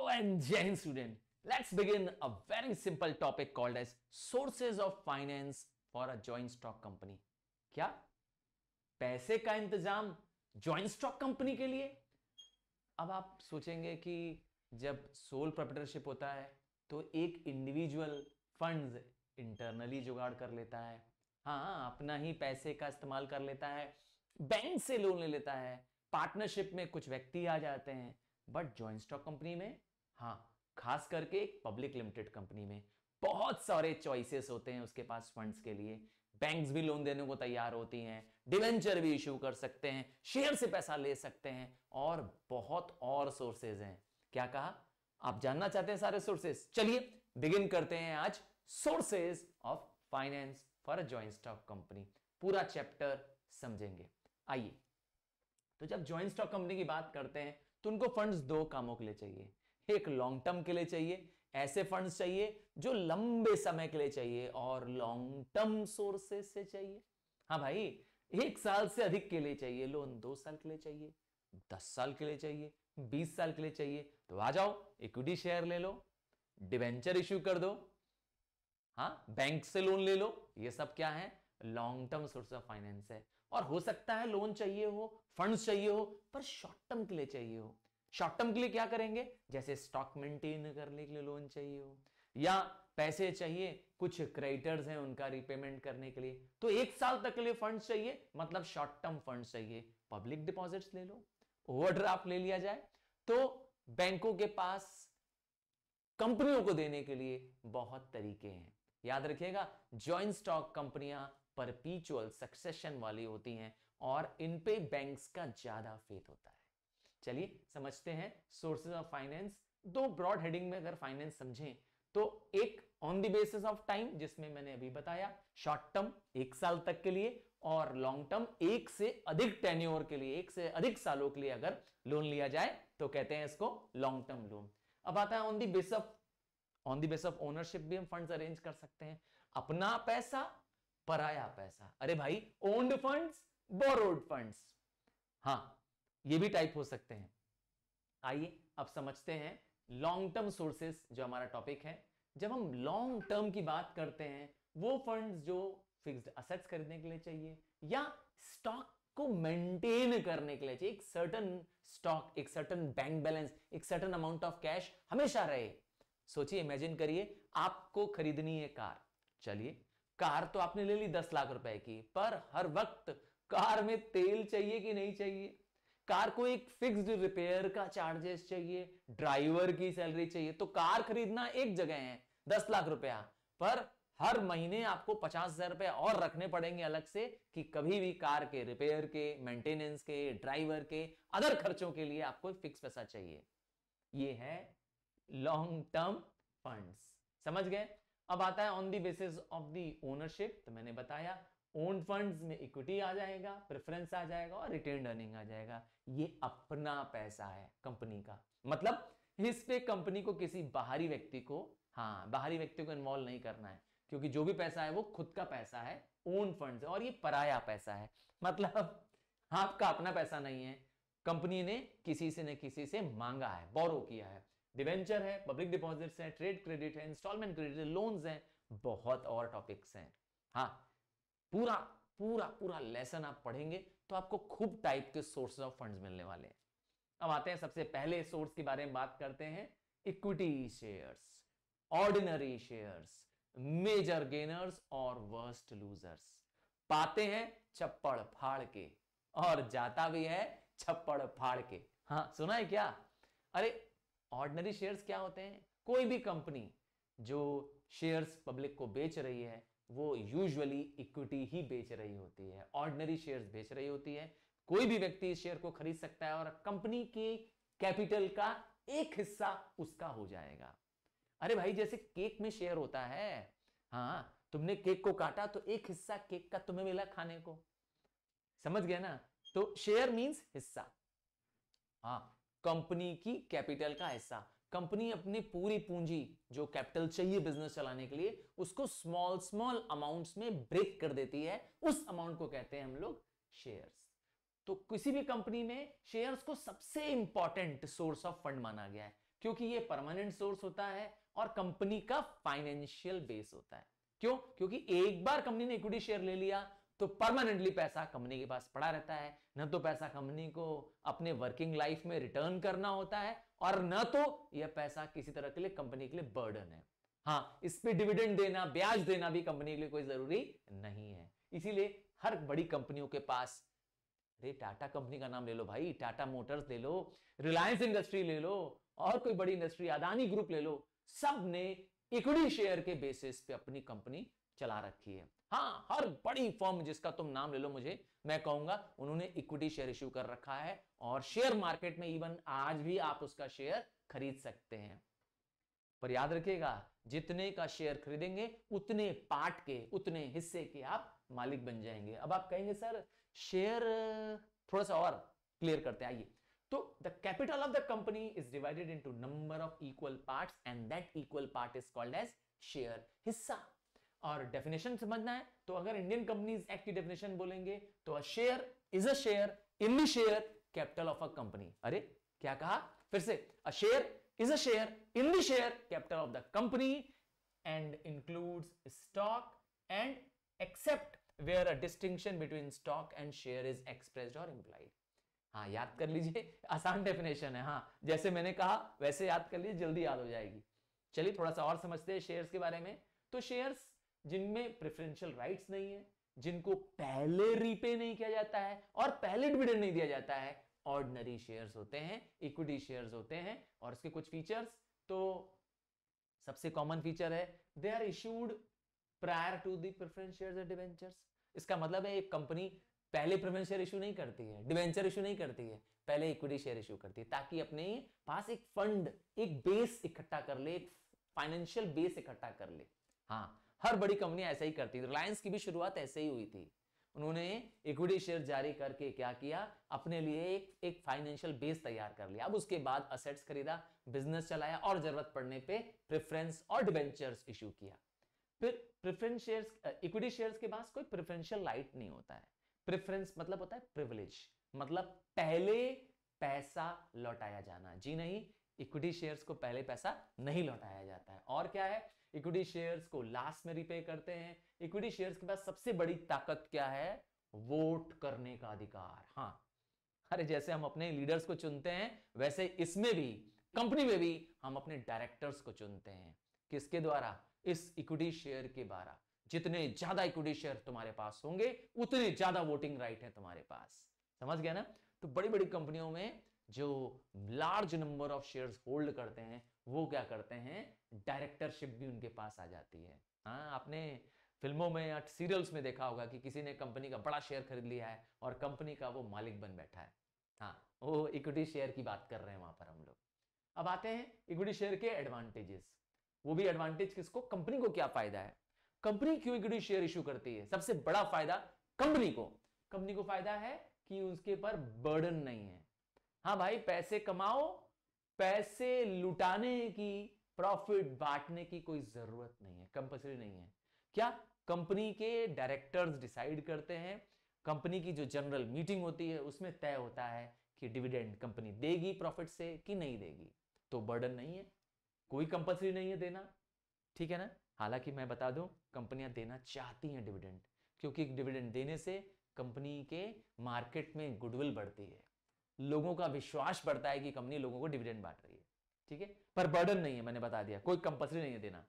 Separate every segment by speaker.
Speaker 1: and Jain student, let's begin a very simple topic called as sources of finance for a joint stock company. क्या पैसे का इंतजाम joint stock company के लिए? अब आप सोचेंगे कि जब सोल प्रोप्राइटरशिप होता है तो एक इंडिविजुअल फंड्स इंटरनली जुगाड़ कर लेता है, हाँ अपना ही पैसे का इस्तेमाल कर लेता है, बैंक से लोन ले लेता है, पार्टनरशिप में कुछ व्यक्ति आ जाते हैं। बट जॉइंट स्टॉक कंपनी में, हाँ खास करके एक पब्लिक लिमिटेड कंपनी में बहुत सारे चॉइसेस होते हैं उसके पास फंड्स के लिए। बैंक्स भी लोन देने को तैयार होती हैं, डिवेंचर भी इशू कर सकते हैं, शेयर से पैसा ले सकते हैं और बहुत और सोर्सेज हैं। क्या कहा? आप जानना चाहते हैं सारे सोर्सेज? चलिए बिगिन करते हैं आज sources of finance for a joint stock company. पूरा चैप्टर समझेंगे। आइए, तो जब जॉइंट स्टॉक कंपनी की बात करते हैं तो उनको फंड्स दो कामों के लिए चाहिए। एक लॉन्ग टर्म के लिए चाहिए, ऐसे फंड्स चाहिए जो लंबे समय के लिए चाहिए, और लॉन्ग टर्म सोर्सेज से चाहिए। हाँ भाई, 1 साल से अधिक के लिए चाहिए लोन, 2 साल के लिए चाहिए, 10 साल के लिए चाहिए, 20 साल के लिए चाहिए, तो आ जाओ इक्विटी शेयर ले लो, डिवेंचर इश्यू कर दो, हाँ बैंक से लोन ले लो। ये सब क्या है? Long term source of finance है। और हो सकता है लोन चाहिए हो, फंड्स चाहिए हो, पर शॉर्ट टर्म के लिए चाहिए हो। शॉर्ट टर्म के लिए क्या करेंगे? जैसे स्टॉक मेंटेन करने के लिए लोन चाहिए हो, या पैसे चाहिए, कुछ क्रेडिटर्स हैं उनका रिपेमेंट करने के लिए, तो 1 साल तक के लिए फंड्स चाहिए, मतलब शॉर्ट टर्म फंड्स चाहिए। पब्लिक डिपॉजिट्स ले लो, ओवरड्राफ्ट ले लिया जाए। तो बैंकों के पास कंपनियों को देने के लिए बहुत तरीके हैं। याद रखिएगा, जॉइंट स्टॉक कंपनियां परपीचुअल सक्सेशन वाली होती हैं और इन पे बैंक्स का ज्यादा फेथ होता है। चलिए समझते हैं सोर्सेज ऑफ फाइनेंस। दो ब्रॉड हेडिंग में अगर फाइनेंस समझें तो एक on the basis of time, जिसमें मैंने अभी बताया शॉर्ट टर्म 1 साल तक के लिए, और लॉन्ग टर्म 1 से अधिक टेन्योर के लिए, 1 से अधिक सालों के लिए अगर लोन लिया जाए तो कहते हैं इसको लॉन्ग टर्म लोन। अब आता है on the base of ownership भी हम फंड्स अरेंज कर सकते हैं। अपना पैसा, पराया पैसा। अरे भाई, ओन्ड फंड्स, बोरोड फंड्स, हाँ ये भी टाइप हो सकते हैं। आइए अब समझते हैं लॉन्ग टर्म सोर्सेस, जो हमारा टॉपिक है। जब हम लॉन्ग टर्म की बात करते हैं, वो फंड्स जो फिक्स्ड असेट्स खरीदने के लिए चाहिए या स्टॉक को मेंटेन करने के लिए चाहिए। एक सर्टेन स्टॉक, एक सर्टेन बैंक बैलेंस, एक सर्टेन अमाउंट ऑफ कैश हमेशा रहे। सोचिए, इमेजिन करिए आपको खरीदनी है कार। चलिए, कार तो आपने ले ली 10 लाख रुपए की, पर हर वक्त कार में तेल चाहिए कि नहीं चाहिए? कार को एक फिक्स्ड रिपेयर का चार्जेस चाहिए, ड्राइवर की सैलरी चाहिए। तो कार खरीदना एक जगह है 10 लाख रुपया, पर हर महीने आपको 50,000 रुपए और रखने पड़ेंगे अलग से, कि कभी भी कार के रिपेयर के, मेंटेनेंस के, ड्राइवर के, अदर खर्चों के लिए आपको फिक्स पैसा चाहिए। ये है लॉन्ग टर्म फंड्स। समझ गए? अब आता है on the basis of the ownership. तो मैंने बताया ओन फंड्स में इक्विटी आ जाएगा, प्रेफरेंस आ जाएगा और रिटेन्ड अर्निंग आ जाएगा। ये अपना पैसा है कंपनी का, मतलब इस पे कंपनी को किसी बाहरी व्यक्ति को, हाँ बाहरी व्यक्ति को इन्वॉल्व नहीं करना है, क्योंकि जो भी पैसा है वो खुद का पैसा है, ओन फंड्स है। और ये पराया पैसा है, मतलब आपका अपना पैसा नहीं है, कंपनी ने किसी से न किसी से मांगा है, बोरो किया है। डिवेंचर है, पब्लिक डिपॉजिट्स है, ट्रेड क्रेडिट है, इंस्टॉलमेंट क्रेडिट है, लोन्स हैं, बहुत और टॉपिक्स हैं। हाँ, पूरा पूरा पूरा लेसन आप पढ़ेंगे तो आपको खूब टाइप के सोर्सेज ऑफ फंड्स मिलने वाले हैं। अब आते हैं सबसे पहले सोर्स के बारे में बात करते हैं, equity shares, ordinary shares, major gainers और वर्स्ट लूजर्स। पाते हैं छप्पड़ फाड़ के और जाता भी है छप्पड़ फाड़ के। हाँ सुना है क्या? अरे ऑर्डिनरी शेयर्स क्या होते हैं? कोई भी कंपनी जो शेयर्स पब्लिक को बेच रही है वो यूजुअली इक्विटी ही बेच रही होती है, ऑर्डिनरी शेयर्स बेच रही होती है। कोई भी व्यक्ति इस शेयर को खरीद सकता है और कंपनी के कैपिटल का एक हिस्सा उसका हो जाएगा। अरे भाई, जैसे केक में शेयर होता है, हाँ तुमने केक को काटा तो एक हिस्सा केक का तुम्हें मिला खाने को। समझ गया ना? तो शेयर मींस हिस्सा, हाँ कंपनी की कैपिटल का हिस्सा। कंपनी अपनी पूरी पूंजी, जो कैपिटल चाहिए बिजनेस चलाने के लिए, उसको स्मॉल स्मॉल अमाउंट्स में ब्रेक कर देती है। उस अमाउंट को कहते हैं हम लोग शेयर्स। तो किसी भी कंपनी में शेयर्स को सबसे इंपॉर्टेंट सोर्स ऑफ फंड माना गया है। क्योंकि ये परमानेंट सोर्स होता है और कंपनी का फाइनेंशियल बेस होता है। क्यों? क्योंकि एक बार कंपनी ने इक्विटी शेयर ले लिया तो परमानेंटली पैसा कंपनी के पास पड़ा रहता है, न तो पैसा कंपनी को अपने वर्किंग लाइफ में रिटर्न करना होता है और न तो यह पैसा किसी तरह के लिए कंपनी के लिए बर्डन है। हाँ, इस पे डिविडेंड देना, ब्याज देना भी कंपनी के लिए कोई जरूरी नहीं है। इसीलिए हर बड़ी कंपनियों के पास, अरे टाटा कंपनी का नाम ले लो भाई, टाटा मोटर्स ले लो, रिलायंस इंडस्ट्री ले लो, और कोई बड़ी इंडस्ट्री अदानी ग्रुप ले लो, सब ने इक्विटी शेयर के बेसिस पे अपनी कंपनी चला रखी है। हाँ, हर बड़ी फर्म जिसका तुम नाम ले लो मुझे, मैं कहूंगा उन्होंने इक्विटी शेयर इश्यू कर रखा है और शेयर मार्केट में इवन आज भी आप उसका शेयर खरीद सकते हैं। पर याद रखिएगा, जितने का शेयर खरीदेंगे उतने पार्ट के, उतने हिस्से के आप मालिक बन जाएंगे। अब आप कहेंगे सर शेयर थोड़ा सा और क्लियर करते हैं, आइए। तो the capital of the company is divided into number of equal parts and that equal part is called as share, हिस्सा। और डेफिनेशन समझना है तो अगर इंडियन कंपनीज एक्ट की डेफिनेशन बोलेंगे तो a share is a share in the share capital of a company. अरे क्या कहा फिर से, a share is a share in the share capital of the company and includes stock and except where a distinction between stock and share is expressed or implied। हाँ, याद कर लीजिए, आसान डेफिनेशन है। हाँ, जैसे मैंने कहा वैसे याद कर लीजिए, जल्दी याद हो जाएगी। चलिए थोड़ा सा और समझते हैं शेयर्स के बारे में। तो शेयर्स जिनमें प्रेफरेंशियल राइट्स नहीं है, जिनको पहले रीपे नहीं किया जाता है और पहले डिविडेंड नहीं दिया जाता है, ऑर्डिनरी शेयर्स होते हैं, इक्विटी शेयर्स होते हैं। और इसके कुछ फीचर्स, तो सबसे कॉमन फीचर है they are issued prior to the preference shares and debentures. इसका मतलब है एक कंपनी पहले प्रेफरेंस शेयर इशू नहीं करती है, डिबेंचर इशू नहीं करती है, पहले इक्विटी शेयर इशू करती है, ताकि अपने पास एक फंड, एक बेस इकट्ठा कर ले, एक फाइनेंशियल बेस इकट्ठा कर ले। हाँ, हर बड़ी कंपनी ऐसा ही करती है। रिलायंस की भी शुरुआत ऐसे ही हुई थी। उन्होंने इक्विटी शेयर जारी करके क्या किया, अपने लिए एक फाइनेंशियल बेस तैयार कर लिया। अब उसके बाद असेट्स खरीदा, बिजनेस चलाया और जरूरत पड़ने पे प्रेफरेंस और डिबेंचर्स इशू किया। फिर प्रेफरेंस शेयर्स, इक्विटी शेयर्स के पास कोई प्रेफरेंशियल राइट नहीं होता है। प्रेफरेंस मतलब होता है प्रिविलेज, मतलब पहले पैसा लौटाया जाना। जी नहीं, इक्विटी शेयर्स को पहले पैसा नहीं लौटाया जाता है। और क्या है, इक्विटी शेयर्स को लास्ट में रिपे करते हैं। इक्विटी शेयर्स के पास सबसे बड़ी ताकत क्या है, वोट करने का अधिकार। हाँ, अरे जैसे हम अपने लीडर्स को चुनते हैं, वैसे इसमें भी, कंपनी में भी हम अपने डायरेक्टर्स को चुनते हैं। किसके द्वारा? इस इक्विटी शेयर के द्वारा। जितने ज्यादा इक्विटी शेयर तुम्हारे पास होंगे उतने ज्यादा वोटिंग राइट है तुम्हारे पास। समझ गया ना? तो बड़ी बड़ी कंपनियों में जो large number of shares hold करते हैं, वो क्या करते हैं, डायरेक्टरशिप भी उनके पास आ जाती है। हाँ, आपने फिल्मों में या सीरियल्स में देखा होगा कि किसी ने कंपनी का बड़ा शेयर खरीद लिया है और कंपनी का वो मालिक बन बैठा है। हाँ, वो इक्विटी शेयर की बात कर रहे हैं वहां पर हम लोग। अब आते हैं इक्विटी शेयर के एडवांटेजेस। वो भी एडवांटेज किसको, कंपनी को क्या फायदा है, कंपनी क्यों इक्विटी शेयर इशू करती है। सबसे बड़ा फायदा कंपनी को फायदा है कि उसके पर बर्डन नहीं है। हाँ भाई, पैसे कमाओ, पैसे लुटाने की, प्रॉफिट बांटने की कोई जरूरत नहीं है, कंपल्सरी नहीं है। क्या, कंपनी के डायरेक्टर्स डिसाइड करते हैं। कंपनी की जो जनरल मीटिंग होती है उसमें तय होता है कि डिविडेंड कंपनी देगी प्रॉफिट से कि नहीं देगी। तो बर्डन नहीं है, कोई कंपल्सरी नहीं है देना, ठीक है ना। हालांकि मैं बता दूं, कंपनियां देना चाहती हैं डिविडेंड, क्योंकि डिविडेंड देने से कंपनी के मार्केट में गुडविल बढ़ती है, लोगों का विश्वास बढ़ता है कि कंपनी लोगों को डिविडेंड बांट रही है, ठीक है। पर बर्डन नहीं है, मैंने बता दिया, कोई कंपल्सरी नहीं है देना।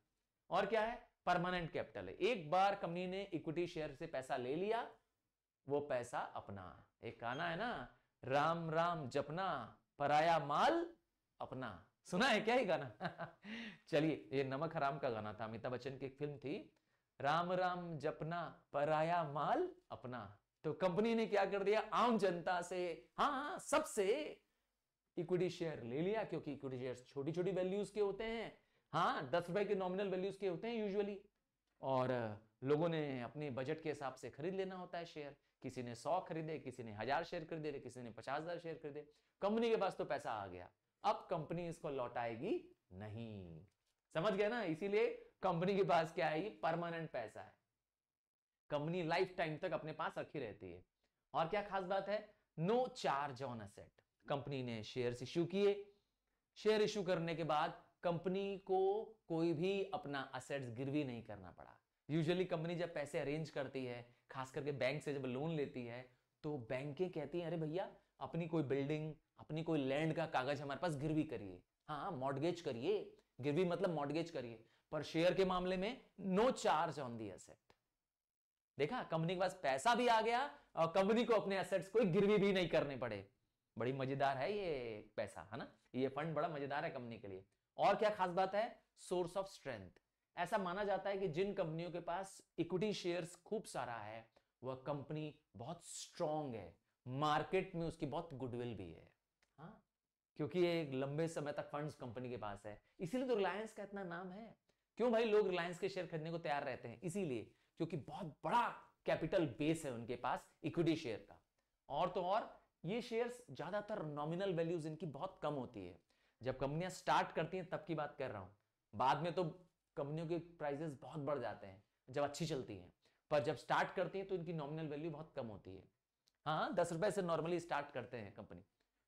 Speaker 1: और क्या है, परमानेंट कैपिटल है। एक बार कंपनी ने इक्विटी शेयर से पैसा ले लिया, वो पैसा अपना। एक गाना है ना, राम राम जपना, पराया माल अपना। सुना है क्या ये गाना? चलिए, ये नमक हराम का गाना था, अमिताभ बच्चन की एक फिल्म थी, राम राम जपना, पराया माल अपना। तो कंपनी ने क्या कर दिया, आम जनता से, हाँ सबसे इक्विटी शेयर ले लिया, क्योंकि इक्विटी शेयर छोटी छोटी वैल्यूज के होते हैं। हाँ, 10 रुपए के नॉमिनल वैल्यूज के होते हैं यूजुअली, और लोगों ने अपने बजट के हिसाब से खरीद लेना होता है शेयर। किसी ने 100 खरीदे, किसी ने 1000 शेयर खरीदे, किसी ने 50,000 शेयर खरीदे। कंपनी के पास तो पैसा आ गया, अब कंपनी इसको लौटाएगी नहीं। समझ गया ना? इसीलिए कंपनी के पास क्या है, ये परमानेंट पैसा है, कंपनी लाइफ टाइम तक अपने पास रखी रहती है। और क्या खास बात है, no charge on asset. Company ने शेयर्स इश्यू किए, शेयर इशू करने के बाद कंपनी को कोई भी अपना असेट्स गिरवी नहीं करना पड़ा। यूजुअली कंपनी जब पैसे अरेंज करती है, खास करके बैंक से जब लोन लेती है, तो बैंकें कहती हैं अरे भैया अपनी कोई बिल्डिंग, अपनी कोई लैंड का कागज हमारे पास गिरवी करिए, हाँ मॉर्गेज करिए, गिरवी मतलब मॉर्गेज करिए। पर शेयर के मामले में no charge on the asset. देखा, कंपनी के पास पैसा भी आ गया और कंपनी को अपने एसेट्स कोई गिरवी भी नहीं करने पड़े। बड़ी मजेदार है ये पैसा, है ना, ये फंड बड़ा मजेदार है कंपनी के लिए। और क्या खास बात है, सोर्स ऑफ स्ट्रेंथ। ऐसा माना जाता है कि जिन कंपनियों के पास इक्विटी शेयर्स खूब सारा है, वह कंपनी बहुत स्ट्रांग है, मार्केट में उसकी बहुत गुडविल भी है। हाँ, क्योंकि ये एक लंबे समय तक फंड्स कंपनी के पास है, इसीलिए तो रिलायंस का इतना नाम है। क्यों भाई लोग रिलायंस के शेयर खरीदने को तैयार रहते हैं? इसीलिए क्योंकि बहुत बड़ा कैपिटल बेस है उनके पास इक्विटी शेयर का। और तो और ये शेयर्स ज्यादातर नॉमिनल वैल्यूज इनकी बहुत कम होती है। जब कंपनियां स्टार्ट करती हैं तब की बात कर रहा हूं, बाद में तो कंपनियों के प्राइसेस बहुत बढ़ जाते हैं जब अच्छी चलती हैं, पर जब स्टार्ट करती हैं तो इनकी नॉमिनल वैल्यू बहुत कम होती है। हाँ, 10 रुपए से नॉर्मली स्टार्ट करते हैं कंपनी,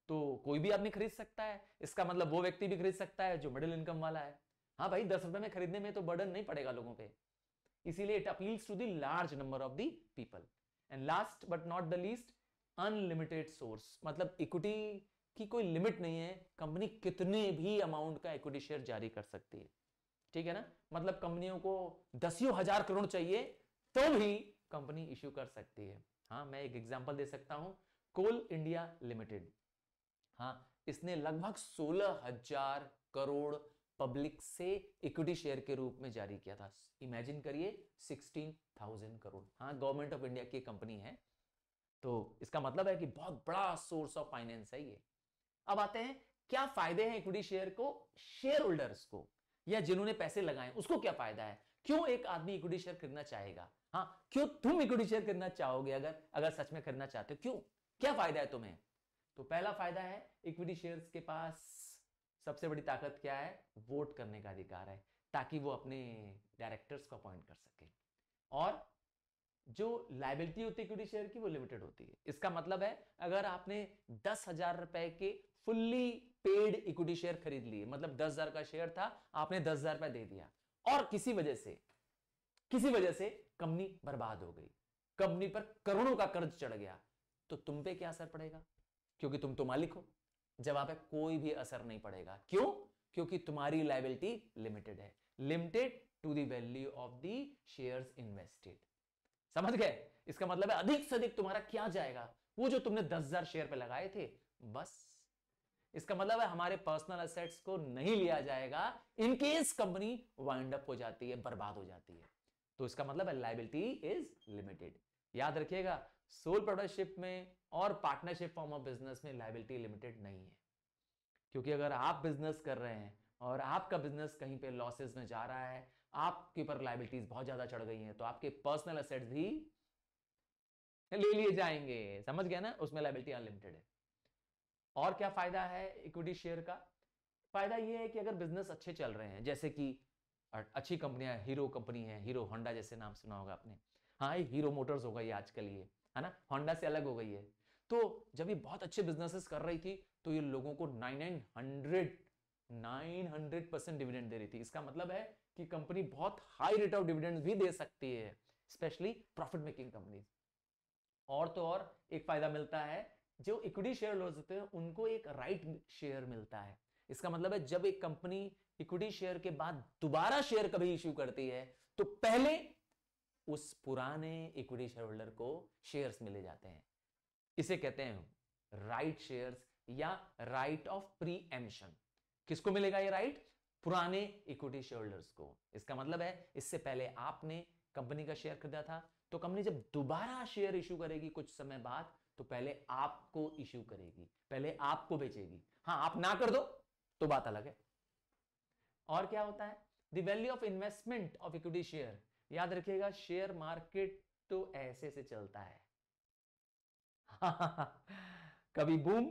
Speaker 1: तो कोई भी आदमी खरीद सकता है। इसका मतलब वो व्यक्ति भी खरीद सकता है जो मिडिल इनकम वाला है। हाँ भाई, 10 रुपए में खरीदने में तो बर्डन नहीं पड़ेगा लोगों पे, इसीलिए it appeals to the large number of the people. And last but not the least, unlimited source, मतलब इक्विटी की कोई लिमिट नहीं है, कंपनी कितने भी अमाउंट का इक्विटी शेयर जारी कर सकती है। ठीक है ना, मतलब कंपनियों को 10,000 करोड़ चाहिए तो भी कंपनी इश्यू कर सकती है। हाँ, मैं एक एग्जांपल दे सकता हूं, कोल इंडिया लिमिटेड। हाँ, इसने लगभग 16,000 करोड़ पब्लिक से इक्विटी शेयर के रूप में जारी किया था। इमेजिन करिए, 16,000 करोड़। हाँ, गवर्नमेंट ऑफ इंडिया की कंपनी है, तो इसका मतलब है कि बहुत बड़ा सोर्स ऑफ फाइनेंस है ये। अब आते हैं, क्या फायदे हैं इक्विटी शेयर को शेयर होल्डर्स को, या जिन्होंने पैसे लगाए उसको क्या फायदा है? क्यों एक आदमी इक्विटी शेयर खरीदना चाहेगा? हाँ, क्यों तुम इक्विटी शेयर खरीदना चाहोगे? अगर अगर सच में खरीदना चाहते हो, क्यों, क्या फायदा है तुम्हें? तो पहला फायदा है, इक्विटी शेयर्स के पास सबसे बड़ी ताकत क्या है? वोट करने का अधिकार है, ताकि वो अपने डायरेक्टर्स को अपॉइंट कर सके। और जो लायबिलिटी होती है इक्विटी शेयर की, वो लिमिटेड होती है। इसका मतलब है, अगर आपने 10,000 रुपए के फुल्ली पेड इक्विटी शेयर खरीद लिए, मतलब 10,000 का शेयर था, आपने 10,000 रुपए दे दिया, और किसी वजह से कंपनी बर्बाद हो गई, कंपनी पर करोड़ों का कर्ज चढ़ गया, तो तुम पे क्या असर पड़ेगा? क्योंकि तुम तो मालिक हो। जवाब है, कोई भी असर नहीं पड़ेगा। क्यों? क्योंकि तुम्हारी लायबिलिटी लिमिटेड है, limited to the value of the shares invested. समझ गए? इसका मतलब है अधिक से अधिक तुम्हारा क्या जाएगा? वो जो तुमने 10,000 शेयर पे लगाए थे, बस। इसका मतलब है हमारे पर्सनल एसेट्स को नहीं लिया जाएगा in case company wind up हो जाती है, बर्बाद हो जाती है। तो इसका मतलब है लायबिलिटी इज लिमिटेड। याद रखिएगा, सोल प्रोप्राइटरशिप में और पार्टनरशिप फॉर्म ऑफ बिजनेस में लायबिलिटी लिमिटेड नहीं है। क्योंकि अगर आप बिजनेस कर रहे हैं और आपका बिजनेस कहीं पे लॉसेस में जा रहा है, आपके ऊपर लायबिलिटीज बहुत ज्यादा चढ़ गई हैं, तो आपके पर्सनल एसेट्स भी ले लिए जाएंगे। समझ गया ना? उसमें लायबिलिटी अनलिमिटेड है। और क्या फायदा है इक्विटी शेयर का? फायदा यह है कि अगर बिजनेस अच्छे चल रहे हैं, जैसे कि अच्छी कंपनियां, हीरो कंपनी है, हीरो होंडा जैसे नाम सुना होगा आपने। हाँ, हीरो मोटर्स हो गई आजकल, ये है ना, होंडा से अलग हो गई है। तो जब ये बहुत अच्छे बिजनेसेस कर रही थी, तो ये लोगों को 900% डिविडेंड दे रही थी। इसका मतलब है कि कंपनी बहुत हाई रेट ऑफ डिविडेंड भी दे सकती है, स्पेशली प्रॉफिट मेकिंग कंपनी। और तो और एक फायदा मिलता है, जो इक्विटी शेयर होल्डर्स होते हैं उनको एक राइट शेयर मिलता है। इसका मतलब है, जब एक कंपनी इक्विटी शेयर के बाद दोबारा शेयर कभी इश्यू करती है, तो पहले उस पुराने इक्विटी शेयर होल्डर को शेयर्स मिले जाते हैं। इसे कहते हैं राइट शेयर्स या राइट ऑफ प्रीएम्पशन। किसको मिलेगा ये राइट? पुराने इक्विटी शेयर होल्डर्स को। इसका मतलब है, इससे पहले आपने कंपनी का शेयर खरीदा था, तो कंपनी जब दोबारा शेयर इश्यू करेगी कुछ समय बाद, तो पहले आपको इश्यू करेगी, पहले आपको बेचेगी। हाँ, आप ना कर दो तो बात अलग है। और क्या होता है? The value of investment of equity share. याद रखिएगा, शेयर मार्केट तो ऐसे से चलता है। कभी बूम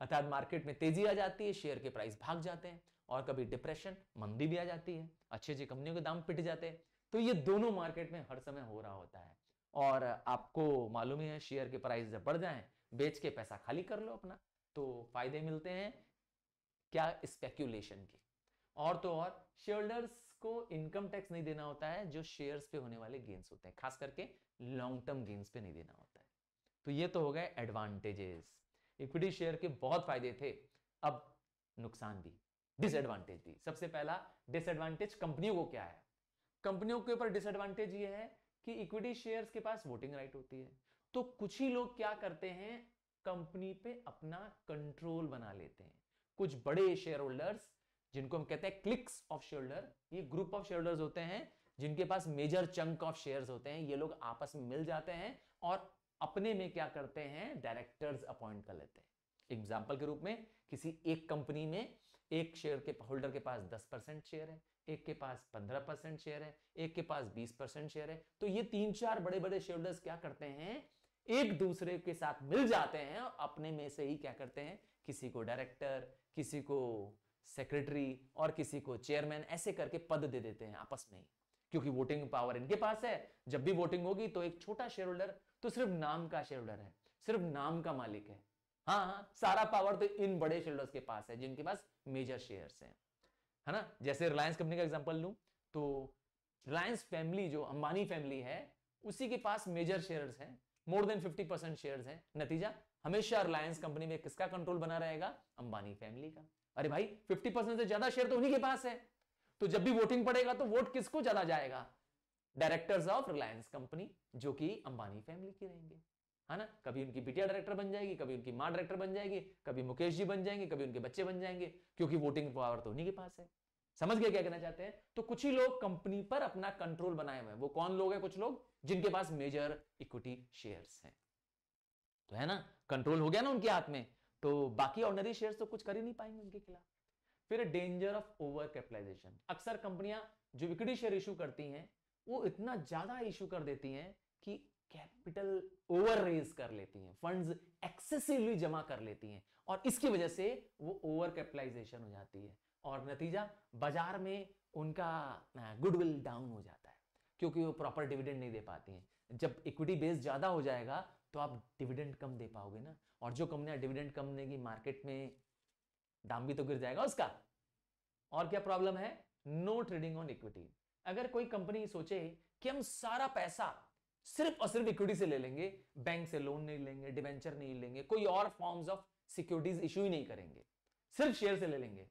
Speaker 1: अर्थात मार्केट में तेजी आ जाती है, शेयर के प्राइस भाग जाते हैं, और कभी डिप्रेशन, मंदी भी आ जाती है, अच्छी अच्छी कंपनियों के दाम पिट जाते हैं। तो ये दोनों मार्केट में हर समय हो रहा होता है। और आपको मालूम ही है, शेयर के प्राइस जब बढ़ जाएं, बेच के पैसा खाली कर लो अपना, तो फायदे मिलते हैं। क्या, स्पेक्यूलेशन की। और तो और शेयर होल्डर्स को इनकम टैक्स नहीं देना होता है जो शेयर्स पे होने वाले गेन्स होते हैं, खास करके लॉन्ग टर्म गेन्स पे नहीं देना होता है। तो ये तो हो गए एडवांटेजेस। इक्विटी शेयर के बहुत फायदे थे, अब नुकसान भी, डिसएडवांटेज भी। सबसे पहला डिसएडवांटेज कंपनियों को क्या है? कंपनियों के ऊपर डिसएडवांटेज ये है कि इक्विटी शेयर्स के पास वोटिंग राइट होती है, तो कुछ ही लोग क्या करते हैं, कंपनी पे अपना कंट्रोल बना लेते हैं। कुछ बड़े शेयर होल्डर्स, जिनको हम कहते हैं क्लिक्स ऑफ शेयर होल्डर, ये ग्रुप ऑफ शेयर होल्डर्स होते हैं जिनके पास मेजर चंक ऑफ शेयर्स होते हैं। ये लोग आपस में मिल जाते हैं और अपने में क्या करते हैं, डायरेक्टर्स अपॉइंट कर लेते हैं। एग्जाम्पल के रूप में, किसी एक कंपनी में एक शेयर के होल्डर के पास 10% शेयर है, एक के पास 15% शेयर है, एक के पास 20% शेयर है। तो ये 3-4 बड़े बड़े शेयर होल्डर्स क्या करते हैं, एक दूसरे के साथ मिल जाते हैं और अपने में से ही क्या करते हैं, किसी को डायरेक्टर, किसी को सेक्रेटरी और किसी को चेयरमैन, ऐसे करके पद दे देते हैं आपस में ही, क्योंकि वोटिंग पावर इनके पास है। जब भी वोटिंग होगी तो एक छोटा शेयर होल्डर तो सिर्फ नाम का शेयर होल्डर है, सिर्फ नाम का मालिक है। हाँ, सारा पावर तो इन बड़े शेयर होल्डर्स के पास है जिनके पास मेजर शेयर्स हैं, है ना। जैसे रिलायंस कंपनी का एग्जांपल लूं तो रिलायंस फैमिली, जो अंबानी फैमिली है, उसी के पास मेजर शेयर्स हैं, मोर देन 50% शेयर्स हैं। नतीजा, हमेशा रिलायंस कंपनी में किसका कंट्रोल बना रहेगा, अंबानी फैमिली का। अरे भाई, 50% से ज्यादा शेयर तो उन्हीं के पास है, तो जब भी वोटिंग पड़ेगा तो वोट किसको ज्यादा जाएगा, डायरेक्टर्स ऑफ रिलायंस कंपनी, जो कि अंबानी फैमिली के रहेंगे, है ना। कभी उनकी बिटिया डायरेक्टर बन जाएगी, कभी उनकी मां डायरेक्टर बन जाएगी, कभी मुकेश जी बन जाएंगे, कभी उनके बच्चे बन जाएंगे, क्योंकि वोटिंग पावर तो उन्हीं के पास है। समझ गए क्या कहना चाहते हैं? तो कुछ ही लोग कंपनी पर अपना कंट्रोल बनाए हुए हैं। वो कौन लोग हैं? कुछ लोग जिनके पास मेजर इक्विटी शेयर्स हैं। तो है ना, कंट्रोल हो गया ना उनके हाथ में, तो बाकी ऑर्डिनरी शेयर्स तो कुछ कर ही नहीं पाएंगे उनके खिलाफ। फिर डेंजर ऑफ ओवर कैपिटलाइजेशन। अक्सर कंपनियां जो इक्विटी शेयर इशू करती हैं, वो इतना ज्यादा इशू कर देती हैं कि कैपिटल ओवर रेज कर लेती हैं, फंड्स एक्सेसिवली जमा कर लेती हैं, और इसकी वजह से वो ओवर कैपिटलाइजेशन हो जाती है, और नतीजा बाजार में उनका गुडविल डाउन हो जाता है, क्योंकि वो प्रॉपर डिविडेंड नहीं दे पाती हैं। जब इक्विटी बेस ज्यादा हो जाएगा तो आप डिविडेंड कम दे पाओगे ना, और जो कंपनियां डिविडेंड कम देगी, मार्केट में दाम भी तो गिर जाएगा उसका। और क्या प्रॉब्लम है? No trading on equity. अगर कोई कंपनी सोचे कि हम सारा पैसा सिर्फ और सिर्फ इक्विटी से ले लेंगे, बैंक से लोन नहीं लेंगे, डिबेंचर नहीं लेंगे, कोई और फॉर्म्स ऑफ सिक्योरिटीज इशू ही नहीं करेंगे, सिर्फ शेयर से ले लेंगे,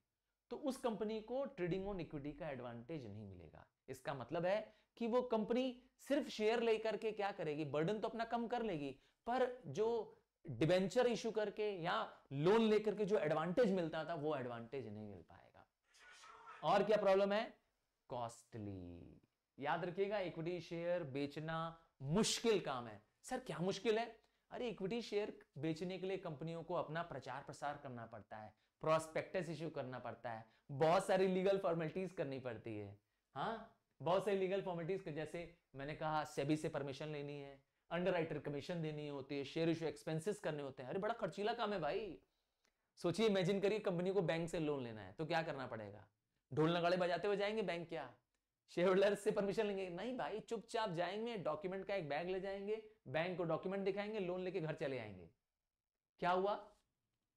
Speaker 1: तो उस कंपनी को ट्रेडिंग ऑन इक्विटी का एडवांटेज नहीं मिलेगा। इसका मतलब है कि वो कंपनी सिर्फ शेयर लेकर के क्या करेगी, बर्डन तो अपना कम कर लेगी, पर जो डिबेंचर इशू करके या लोन लेकर के जो एडवांटेज मिलता था, वो एडवांटेज नहीं मिल पाएगा। और क्या प्रॉब्लम है? कॉस्टली। याद रखिएगा, इक्विटी शेयर बेचना मुश्किल काम है। सर क्या मुश्किल है? अरे इक्विटी शेयर बेचने के लिए कंपनियों को अपना प्रचार प्रसार करना पड़ता है, प्रोस्पेक्टस इश्यू करना पड़ता है, बहुत सारी लीगल फॉर्मेलिटीज करनी पड़ती है। हाँ, बहुत सारी लीगल फॉर्मेलिटीज, जैसे मैंने कहा सेबी से परमिशन लेनी है, अंडरराइटर कमीशन देनी होती है, शेयर इशू एक्सपेंसेस करने होते हैं। अरे बड़ा खर्चीला काम है भाई। सोचिए, इमेजिन करिए कंपनी को बैंक से लोन लेना है, तो क्या करना पड़ेगा? ढोल नगाड़े बजाते हुए जाएंगे बैंक? क्या शेयर होल्डर्स से परमिशन लेंगे? नहीं भाई, चुपचाप जाएंगे, डॉक्यूमेंट का एक बैग ले जाएंगे, बैंक को डॉक्यूमेंट दिखाएंगे, लोन लेके घर चले आएंगे। क्या हुआ?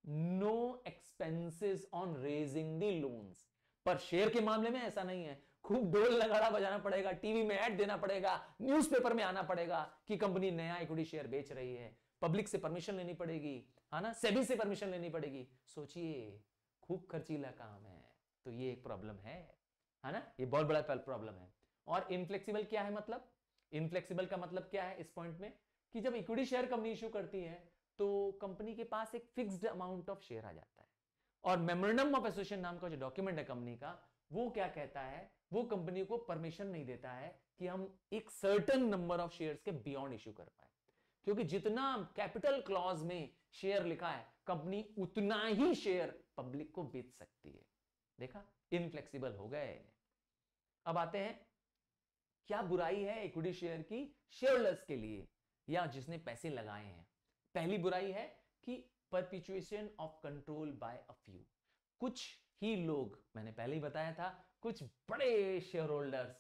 Speaker 1: No expenses on raising the loans. पर शेयर के मामले में ऐसा नहीं है, खूब ढोल नगाड़ा बजाना पड़ेगा, टीवी में ऐड देना पड़ेगा, न्यूज़पेपर में आना पड़ेगा कि कंपनी नया इक्विटी शेयर बेच रही है, पब्लिक से परमिशन लेनी पड़ेगी, है ना, सेबी से परमिशन लेनी पड़ेगी। सोचिए, खूब खर्चीला काम है। तो ये एक प्रॉब्लम है ना, ये बहुत बड़ा प्रॉब्लम है। और इनफ्लेक्सिबल क्या है? मतलब इनफ्लेक्सिबल का मतलब क्या है इस पॉइंट में, कि जब इक्विटी शेयर कंपनी इशू करती है तो कंपनी के पास एक फिक्स्ड अमाउंट ऑफ शेयर आ जाता है, और मेमोरेंडम ऑफ एसोसिएशन नाम का जो डॉक्यूमेंट है कंपनी का, वो क्या कहता है, वो कंपनी को परमिशन नहीं देता है कि हम एक सर्टेन नंबर ऑफ शेयर्स के बियॉन्ड इशू कर पाए, क्योंकि जितना कैपिटल क्लॉज में शेयर लिखा है, कंपनी उतना ही शेयर पब्लिक को बेच सकती है। देखा, इनफ्लेक्सिबल हो गए। अब आते हैं, क्या बुराई है इक्विटी शेयर की शेयरहोल्डर्स के लिए या जिसने पैसे लगाए हैं? पहली बुराई है कि perpetuation of control by a few. कुछ ही लोग, मैंने पहले ही बताया था, कुछ बड़े शेयर होल्डर्स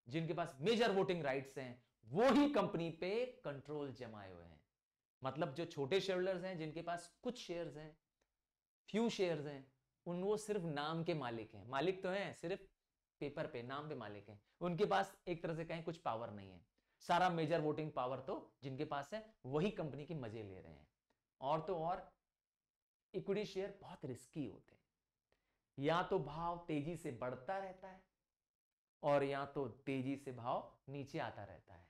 Speaker 1: जिनके पास मेजर वोटिंग राइट्स हैं, वो ही कंपनी पे कंट्रोल जमाए हुए हैं। मतलब जो छोटे शेयर होल्डर्स हैं, जिनके पास कुछ शेयर्स हैं, फ्यू शेयर्स हैं, वो सिर्फ नाम के मालिक हैं, मालिक तो हैं सिर्फ पेपर पे, नाम पे मालिक हैं, उनके पास एक तरह से कहें कुछ पावर नहीं है। सारा मेजर वोटिंग पावर तो जिनके पास है वही कंपनी के मजे ले रहे हैं। और तो और इक्विटी शेयर बहुत रिस्की होते हैं, या तो भाव तेजी से बढ़ता रहता है और या तो तेजी से भाव नीचे आता रहता है,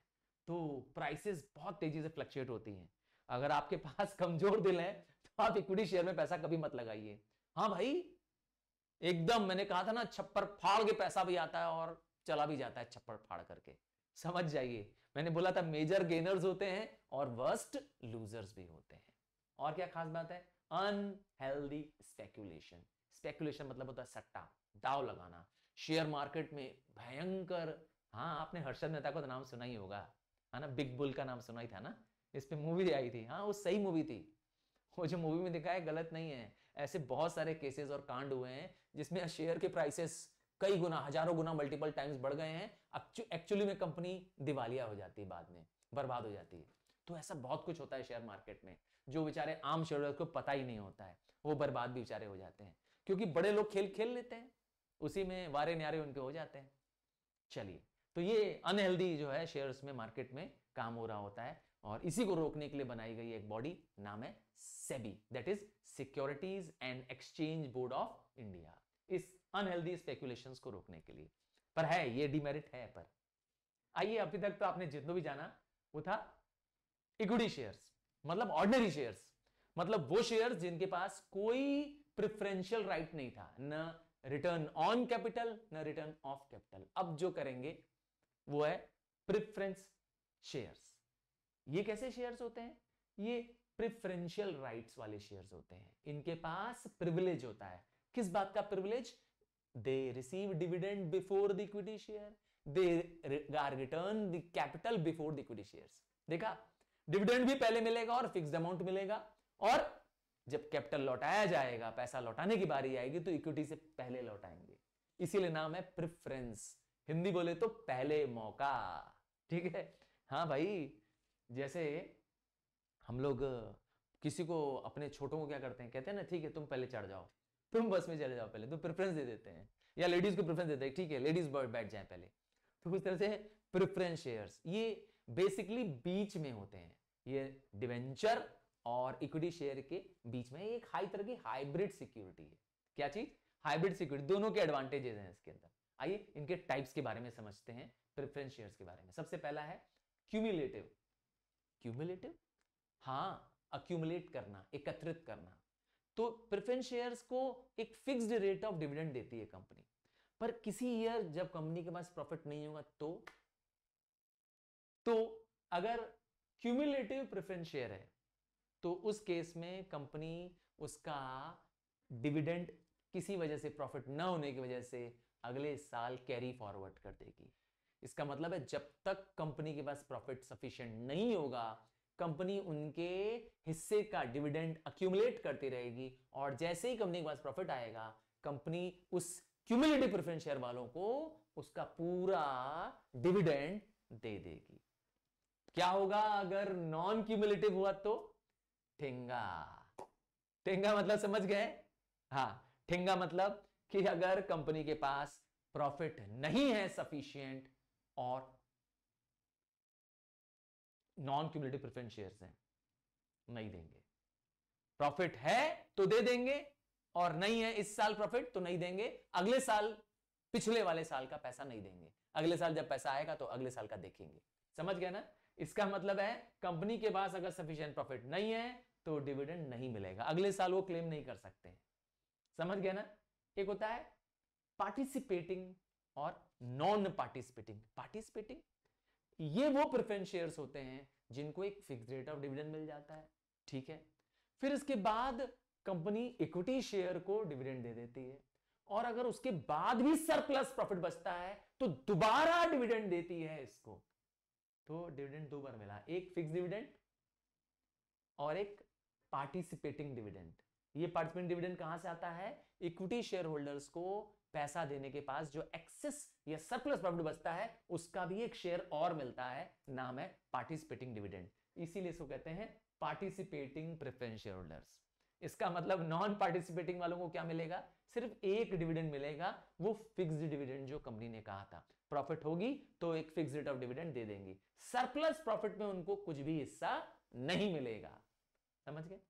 Speaker 1: तो प्राइसेस बहुत तेजी से फ्लक्चुएट होती हैं। अगर आपके पास कमजोर दिल है तो आप इक्विटी शेयर में पैसा कभी मत लगाइए। हाँ भाई, एकदम मैंने कहा था ना, छप्पर फाड़ के पैसा भी आता है और चला भी जाता है छप्पर फाड़ करके, समझ जाइए। मैंने बोला था मेजर गेनर्स होते हैं और वर्स्ट लूजर्स भी होते हैं। और क्या खास बात है, अनहेल्दी स्पेकुलेशन। स्पेकुलेशन मतलब होता है सट्टा, दाव लगाना शेयर मार्केट में, भयंकर। हाँ, आपने हर्षद मेहता का तो नाम सुना ही होगा, है ना, बिग बुल का नाम सुना ही था ना, इस पे मूवी आई थी। हाँ, वो सही मूवी थी, वो जो मूवी में दिखा है गलत नहीं है। ऐसे बहुत सारे केसेस और कांड हुए हैं जिसमें शेयर के प्राइसेस कई गुना, हजारों गुना, मल्टीपल टाइम्स बढ़ गए हैं। एक्चुअली में कंपनी दिवालिया हो जाती है, बाद में बर्बाद हो जाती है। तो ऐसा बहुत कुछ होता है शेयर मार्केट में, जो बेचारे आम शेयरहोल्डर को पता ही नहीं होता है, वो बर्बाद भी बेचारे हो जाते हैं, क्योंकि बड़े लोग खेल खेल लेते हैं, उसी में वारे न्यारे उनके हो जाते हैं। चलिए, तो ये अनहेल्दी जो है शेयर्स में मार्केट में काम हो रहा होता है, और इसी को रोकने के लिए बनाई गई एक बॉडी, नाम है SEBI, that is securities and exchange board of India, इस अनहेल्दी स्पेकुलेशंस को रोकने के लिए। पर है ये डिमेरिट है। पर आइए, अभी तक तो आपने जितना भी जाना वो था इक्विटी शेयर्स, मतलब ऑर्डिनरी शेयर्स, मतलब वो शेयर्स जिनके पास कोई प्रेफरेंशियल राइट नहीं था, न रिटर्न ऑन कैपिटल न रिटर्न ऑफ कैपिटल। अब जो करेंगे वो है प्रेफरेंस शेयर्स। ये कैसे शेयर्स होते हैं, ये प्रेफरेंशियल राइट्स वाले शेयर्स होते हैं। इनके पास प्रिविलेज होता है। किस बात का privilege, they receive dividend before the equity share, they are return the capital before the equity shares. देखा, डिविडेंड भी पहले मिलेगा और फिक्स्ड अमाउंट मिलेगा, और जब कैपिटल लौटाया जाएगा, पैसा लौटाने की बारी आएगी, तो इक्विटी से पहले लौटाएंगे। इसीलिए नाम है प्रेफरेंस, हिंदी बोले तो पहले मौका। ठीक है, हाँ भाई, जैसे हम लोग किसी को, अपने छोटों को क्या करते हैं, कहते हैं ना, ठीक है तुम पहले चढ़ जाओ, तुम बस में चले जाओ पहले, तो प्रेफरेंस दे देते हैं, या लेडीज को प्रेफरेंस देते हैं, ठीक है लेडीज बैठ जाए पहले। तो उस तरह से प्रेफरेंस शेयर्स ये बेसिकली बीच में होते हैं, ये डिवेंचर और इक्विटी शेयर के बीच में एक हाई तरह की हाइब्रिड सिक्योरिटी है। क्या चीज, हाइब्रिड सिक्योरिटी, दोनों के एडवांटेजेस हैं इसके अंदर। आइए इनके टाइप्स के बारे में समझते हैं, प्रेफरेंस शेयर्स के बारे में। सबसे पहला है क्यूमुलेटिव। क्यूमुलेटिव, हाँ, अक्यूमुलेट करना, एकत्रित करना। तो प्रेफरेंस शेयर्स को एक फिक्स्ड रेट ऑफ डिविडेंड देती है कंपनी, पर किसी ईयर जब कंपनी के पास प्रॉफिट नहीं होगा तो अगर क्यूमुलेटिव प्रेफरेंस शेयर है तो उस केस में कंपनी उसका डिविडेंड किसी वजह से, प्रॉफिट ना होने की वजह से, अगले साल कैरी फॉरवर्ड कर देगी। इसका मतलब है जब तक कंपनी के पास प्रॉफिट सफिशिएंट नहीं होगा, कंपनी उनके हिस्से का डिविडेंड अक्यूमुलेट करती रहेगी, और जैसे ही कंपनी के पास प्रॉफिट आएगा, कंपनी उस क्यूमुलेटिव प्रेफरेंस शेयर वालों को उसका पूरा डिविडेंड दे देगी। क्या होगा अगर नॉन क्यूमुलेटिव हुआ तो, ठेंगा। ठेंगा मतलब समझ गए, हाँ, ठेंगा मतलब कि अगर कंपनी के पास प्रॉफिट नहीं है सफिशिएंट और नॉन क्यूमुलेटिव प्रेफरेंस शेयर्स हैं, नहीं देंगे। प्रॉफिट है तो दे देंगे, और नहीं है इस साल प्रॉफिट तो नहीं देंगे, अगले साल पिछले वाले साल का पैसा नहीं देंगे, अगले साल जब पैसा आएगा तो अगले साल का देखेंगे। समझ गए ना, इसका मतलब है कंपनी के पास अगर सफिशिएंट प्रॉफिट नहीं है तो डिविडेंड नहीं मिलेगा, अगले साल वो क्लेम नहीं कर सकते हैं। समझ गए ना। एक होता है पार्टिसिपेटिंग और नॉन पार्टिसिपेटिंग। पार्टिसिपेटिंग ये वो प्रेफरेंस शेयर्स होते हैं जिनको एक फिक्स रेट ऑफ डिविडेंड मिल जाता है, ठीक है, फिर इसके बाद कंपनी इक्विटी शेयर को डिविडेंड दे देती है, और अगर उसके बाद भी सरप्लस प्रॉफिट बचता है तो दोबारा डिविडेंड देती है इसको। तो डिविडेंड दो बार मिला, एक फिक्स डिविडेंड और एक पार्टिसिपेटिंग डिविडेंड। ये पार्टिसिपेटिंग डिविडेंड कहां से आता है, इक्विटी शेयर होल्डर्स को पैसा देने के पास जो एक्सेस या सरप्लस प्रॉफिट बचता है उसका भी एक शेयर और मिलता है, नाम है पार्टिसिपेटिंग डिविडेंड। इसीलिए इसको कहते हैं पार्टिसिपेटिंग प्रेफरेंस शेयर होल्डर्स। इसका मतलब नॉन पार्टिसिपेटिंग वालों को क्या मिलेगा? सिर्फ एक डिविडेंड मिलेगा, वो फिक्स्ड डिविडेंड जो कंपनी ने कहा था। प्रॉफिट होगी तो एक फिक्स्ड रेट ऑफ डिविडेंड दे देंगी, सरप्लस प्रॉफिट में उनको कुछ भी हिस्सा नहीं मिलेगा। समझ गए?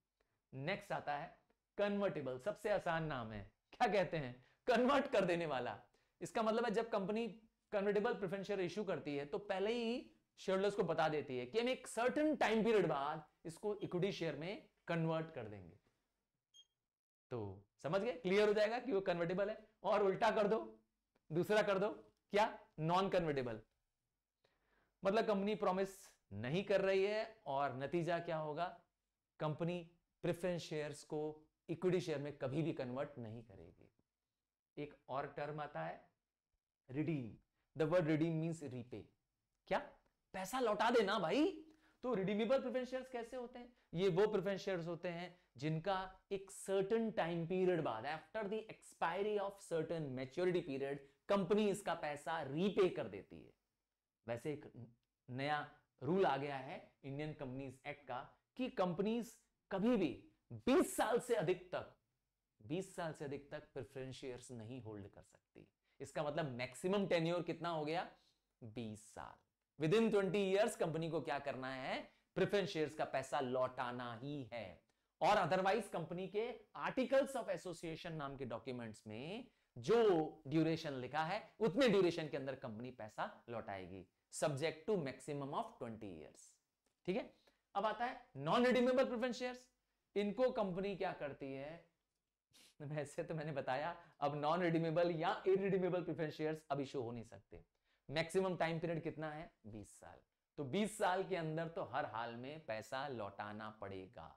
Speaker 1: नेक्स्ट आता है कन्वर्टेबल, सबसे आसान नाम है, क्या कहते हैं? कन्वर्ट कर देने वाला। इसका मतलब है जब company convertible preference share issue करती है तो पहले ही शेयरहोल्डर्स को बता देती है कि हम एक सर्टेन टाइम पीरियड बाद इसको इक्विटी शेयर में कन्वर्ट कर देंगे। तो समझ गए? क्लियर हो जाएगा कि वो कन्वर्टेबल है। और उल्टा कर दो, दूसरा कर दो, क्या? Non convertible. मतलब कंपनी प्रॉमिस नहीं कर रही है और नतीजा क्या होगा? कंपनी प्रेफरेंस शेयर्स को इक्विटी शेयर में कभी भी कन्वर्ट नहीं करेगी। एक और टर्म आता है redeem. The word redeem means repay. क्या? पैसा लौटा देना भाई। तो रिडीमेबल प्रेफरेंस शेयर्स कैसे होते हैं? ये वो प्रेफरेंस शेयर्स होते हैं जिनका एक सर्टेन टाइम पीरियड बाद, after the expiry of certain maturity period, company इसका पैसा रीपे कर देती है। वैसे एक नया रूल आ गया है इंडियन कंपनीज एक्ट का कि कंपनीज कभी भी 20 साल से अधिक तक प्रेफरेंस शेयर्स नहीं होल्ड कर सकती। इसका मतलब मैक्सिमम टेन्योर कितना हो गया? 20 साल। विद इन 20 ईयर्स कंपनी को क्या करना है? प्रेफरेंस शेयर्स का पैसा लौटाना ही है। और अदरवाइज कंपनी के आर्टिकल्स ऑफ एसोसिएशन नाम के डॉक्यूमेंट्स में जो ड्यूरेशन लिखा है उतने ड्यूरेशन के अंदर कंपनी पैसा लौटाएगी, subject to maximum of 20 years. ठीक है? अब आता है नॉन रिडीमेबल प्रेफरेंस शेयर्स। इनको कंपनी क्या करती है? वैसे तो मैंने बताया अब नॉन रिडीमेबल या इरिडीमेबल प्रेफरेंस शेयर्स अब इशू हो नहीं सकते। मैक्सिमम टाइम पीरियड कितना है? 20 साल। तो 20 साल के अंदर तो हर हाल में पैसा लौटाना पड़ेगा।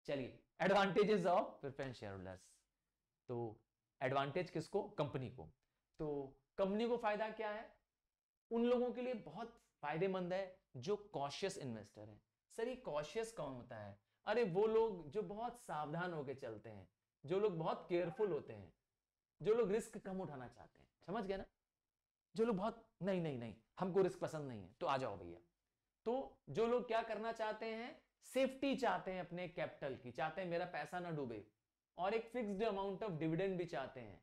Speaker 1: चलिए, advantages of preference share holders. तो एडवांटेज किसको? कंपनी को। तो कंपनी को फायदा क्या है? उन लोगों के लिए बहुत फायदेमंद है जो कॉशियस इन्वेस्टर है। सर ये कॉशियस कौन होता है? अरे वो लोग जो बहुत सावधान होकर चलते हैं, जो लोग बहुत केयरफुल होते हैं, जो लोग रिस्क कम उठाना चाहते हैं। समझ गए ना? जो लोग बहुत नहीं नहीं नहीं हमको रिस्क पसंद नहीं है तो आ जाओ भैया। तो जो लोग क्या करना चाहते हैं? सेफ्टी चाहते हैं अपने कैपिटल की, चाहते हैं मेरा पैसा ना डूबे, और एक फिक्स्ड अमाउंट ऑफ डिविडेंड भी चाहते हैं।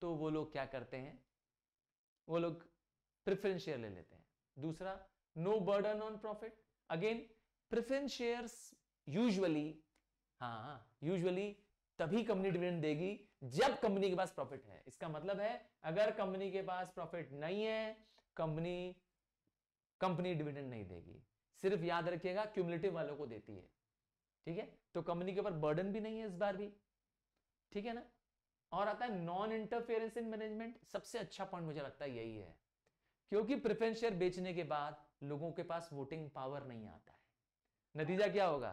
Speaker 1: तो वो लोग क्या करते हैं? वो लोग प्रेफरेंस शेयर ले लेते हैं। दूसरा, no burden on profit. Again preference shares usually तभी कंपनी डिविडेंड देगी जब कंपनी के पास प्रॉफिट है। इसका मतलब है अगर कंपनी के पास प्रॉफिट नहीं है, कंपनी डिविडेंड नहीं देगी। सिर्फ याद रखिएगा क्यूमुलेटिव वालों को देती है। ठीक है? तो कंपनी के ऊपर बर्डन भी नहीं है इस बार भी। ठीक है ना? और आता है नॉन इंटरफेरेंस इन मैनेजमेंट। सबसे अच्छा पॉइंट मुझे लगता है यही है, क्योंकि प्रेफरेंस शेयर बेचने के बाद लोगों के पास वोटिंग पावर नहीं आता है। नतीजा क्या होगा?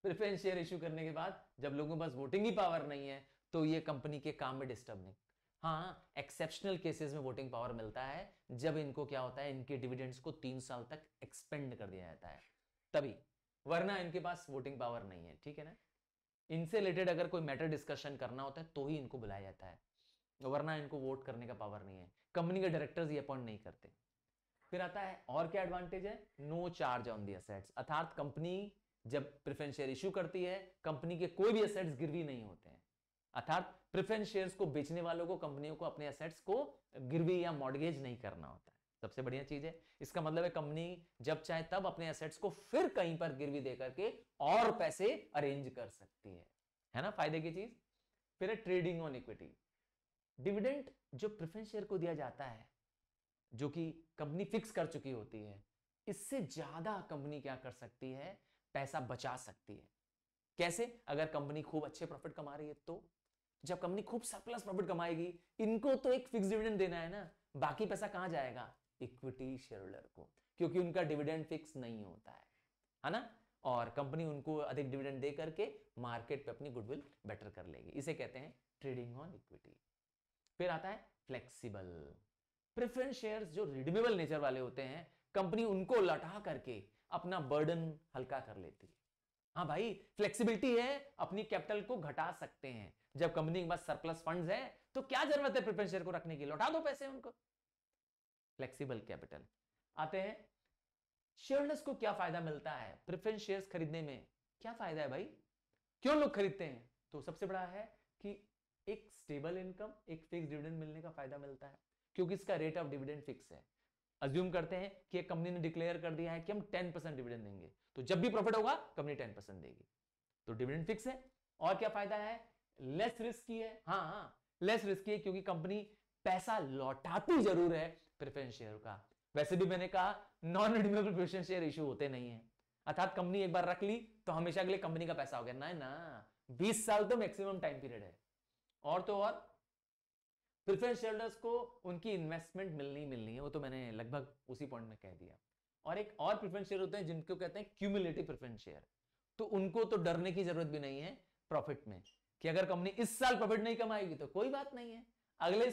Speaker 1: प्रेफरेंस शेयर इशू करने के बाद जब लोगों के पास वोटिंग ही पावर नहीं है तो ये कंपनी के काम में डिस्टर्ब नहीं। हाँ, एक्सेप्शनल केसेस में वोटिंग पावर मिलता है जब इनको क्या होता है, इनके डिविडेंड्स को 3 साल तक एक्सपेंड कर दिया जाता है, तभी, वरना इनके पास वोटिंग पावर नहीं है। ठीक है ना? इनसे रिलेटेड अगर कोई मैटर डिस्कशन करना होता है तो ही इनको बुलाया जाता है, वरना इनको वोट करने का पावर नहीं है। कंपनी के डायरेक्टर्स ये अपॉइंट नहीं करते। फिर आता है और क्या एडवांटेज है? No charge on the assets. अर्थात कंपनी जब प्रेफरेंस शेयर इशू करती है, कंपनी के कोई भी एसेट्स गिरवी नहीं होते हैं। अर्थात प्रेफरेंस शेयर्स को बेचने वालों को, कंपनियों को अपने एसेट्स को गिरवी या मॉर्गेज नहीं करना होता है। सबसे बढ़िया चीज है। इसका मतलब है कंपनी जब चाहे तब अपने एसेट्स को फिर कहीं पर गिरवी देकर के और पैसे अरेंज कर सकती है ना? फायदे की चीज। फिर है ट्रेडिंग ऑन इक्विटी। डिविडेंड जो प्रेफरेंस शेयर को दिया जाता है, जो कि कंपनी फिक्स कर चुकी होती है, इससे ज्यादा कंपनी क्या कर सकती है? पैसा बचा सकती है। कैसे? अगर कंपनी खूब अच्छे प्रॉफिट कमा रही है तो जब कंपनी खूब सरप्लस प्रॉफिट कमाएगी, इनको तो एक फिक्स डिविडेंड देना है ना, बाकी पैसा कहां जाएगा? इक्विटी शेयर होल्डर को, क्योंकि उनका डिविडेंड फिक्स नहीं होता है ना? और कंपनी उनको अधिक डिविडेंड दे करके मार्केट पे अपनी गुडविल बेटर कर लेगी। इसे कहते हैं ट्रेडिंग ऑन इक्विटी। फिर आता है फ्लेक्सिबल। प्रेफरेंस शेयर्स जो रिडीमेबल नेचर वाले होते हैं, कंपनी उनको लौटा करके अपना बर्डन हल्का कर लेती है। हाँ भाई, फ्लेक्सिबिलिटी है, अपनी कैपिटल को घटा सकते हैं। जब कंपनी के पास सरप्लस फंड्स है तो क्या जरूरत है प्रेफरेंस शेयर को रखने की? लौटा दो पैसे उनको। Flexible capital. आते हैं शेयरहोल्डर्स को क्या फायदा मिलता है प्रेफरेंस शेयर्स खरीदने में? क्या फायदा है भाई? क्यों लोग खरीदते हैं? तो सबसे बड़ा है कि एक स्टेबल इनकम, एक फिक्स डिविडेंड मिलने का फायदा मिलता है, क्योंकि इसका रेट ऑफ डिविडेंड फिक्स है। अज्यूम करते हैं कि एक कंपनी ने डिक्लेयर कर दिया है कि हम 10% डिविडेंड देंगे, तो जब भी प्रॉफिट होगा कंपनी 10% देगी, तो डिविडेंड फिक्स है। और क्या फायदा है? लेस रिस्की है। हाँ, लेस रिस्की है, क्योंकि कंपनी पैसा लौटाती जरूर है प्रेफरेंस शेयर का। वैसे भी मैंने कहा non redeemable preference share issue होते नहीं है, अर्थात कंपनी एक बार रख ली तो हमेशा के लिए कंपनी का पैसा हो गया ना। 20 साल तो मैक्सिमम टाइम पीरियड है। और तो और प्रेफरेंस शेयरहोल्डर्स को उनकी इन्वेस्टमेंट मिलनी है, वो तो मैंने लगभग उसी पॉइंट में कह दिया। और एक और प्रेफरेंस शेयर होते हैं जिनको कहते हैं क्यूमुलेटिव प्रेफरेंस शेयर, तो उनको तो डरने की जरूरत भी नहीं है प्रॉफिट में, कि अगर कंपनी इस साल प्रॉफिट नहीं कमाएगी तो कोई बात नहीं है, अगले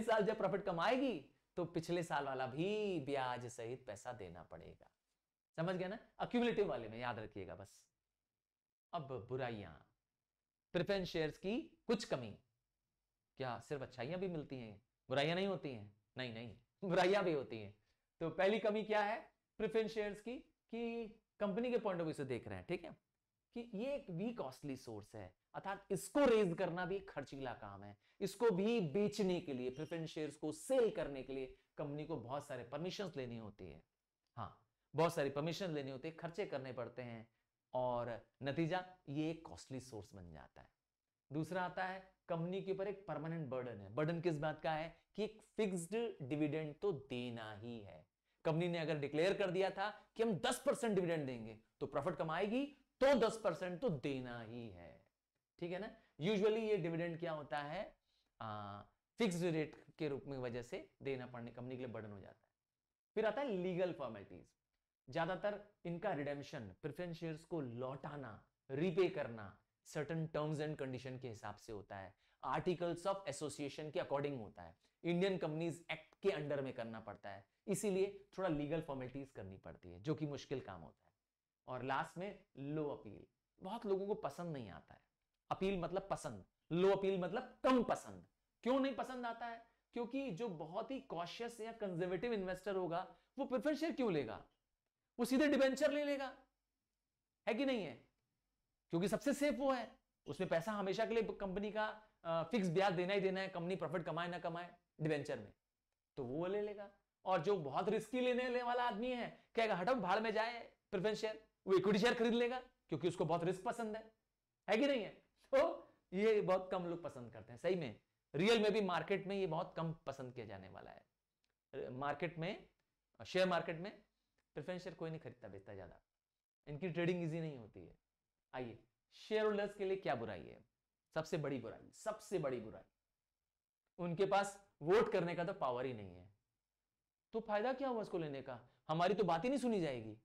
Speaker 1: साल जब प्रॉफिट कमाएगी तो पिछले साल वाला भी ब्याज सहित पैसा देना पड़ेगा। समझ गया ना? अक्यूमुलेटिव वाले में याद रखिएगा बस। अब बुराइयां, प्रेफरेंस शेयर्स की कुछ कमी। क्या सिर्फ अच्छाइयां भी मिलती हैं, बुराइयां नहीं होती हैं? नहीं, बुराइयां भी होती हैं। तो पहली कमी क्या है प्रेफरेंस शेयर्स की, कि कंपनी के पॉइंट ऑफ व्यू से देख रहे हैं, ठीक है, कि ये एक वी कॉस्टली सोर्स है, अर्थात इसको रेज करना भी एक खर्चीला काम है। इसको भी बेचने के लिए, प्रेफरेंस शेयर्स को सेल करने के लिए कंपनी को बहुत सारे परमिशंस लेनी होती है। हाँ, बहुत सारी परमिशन लेनी होती है, खर्चे करने पड़ते हैं, और नतीजा ये एक कॉस्टली सोर्स बन जाता है। दूसरा आता है कंपनी के ऊपर एक परमानेंट बर्डन है। बर्डन किस बात का है? कि एक फिक्स्ड डिविडेंड तो देना ही है। कंपनी ने अगर डिक्लेयर कर दिया था कि हम 10% डिविडेंड देंगे, तो प्रॉफिट कमाएगी तो 10% तो देना ही है, ठीक है ना। यूजुअली ये डिविडेंड क्या होता है, फिक्स्ड रेट के रूप में वजह से देना पड़ने कंपनी के लिए बर्डन हो जाता है। फिर आता है लीगल फॉर्मेलिटीज। ज्यादातर इनका रिडेम्पशन, प्रेफरेंस शेयर्स को लौटाना, रीपे करना सर्टेन टर्म्स एंड कंडीशन के हिसाब से होता है, आर्टिकल्स ऑफ एसोसिएशन के अकॉर्डिंग होता है, इंडियन कंपनीज एक्ट के अंडर में करना पड़ता है, इसीलिए थोड़ा लीगल फॉर्मेलिटीज करनी पड़ती है, जो कि मुश्किल काम होता है। और लास्ट में लो अपील, बहुत लोगों को पसंद नहीं आता है। अपील मतलब पसंद, लो अपील मतलब कम पसंद। क्यों नहीं पसंद आता है? क्योंकि जो बहुत ही कॉशियस या कंजर्वेटिव इन्वेस्टर होगा वो प्रेफरेंस शेयर क्यों लेगा? वो सीधे डिबेंचर ले लेगा, है कि नहीं है? क्योंकि सबसे सेफ वो है, उसमें पैसा हमेशा के लिए कंपनी का फिक्स ब्याज देना ही देना है, कंपनी प्रॉफिट कमाए ना कमाए डिबेंचर में, तो वो ले लेगा। और जो बहुत रिस्की लेने वाला आदमी है, कहेगा हटो भाड़ में जाए प्रेफरेंस शेयर, वो इक्विटी शेयर खरीद लेगा, क्योंकि उसको बहुत रिस्क पसंद है कि नहीं है? तो ये बहुत कम लोग पसंद करते हैं। सही में रियल में भी मार्केट में ये बहुत कम पसंद किया जाने वाला है। मार्केट में, शेयर मार्केट में प्रेफरेंस शेयर कोई नहीं खरीदता बेचता ज्यादा, इनकी ट्रेडिंग इजी नहीं होती है। आइए, शेयर होल्डर्स के लिए क्या बुराई है? सबसे बड़ी बुराई, उनके पास वोट करने का तो पावर ही नहीं है। तो फायदा क्या हुआ उसको लेने का? हमारी तो बात ही नहीं सुनी जाएगी।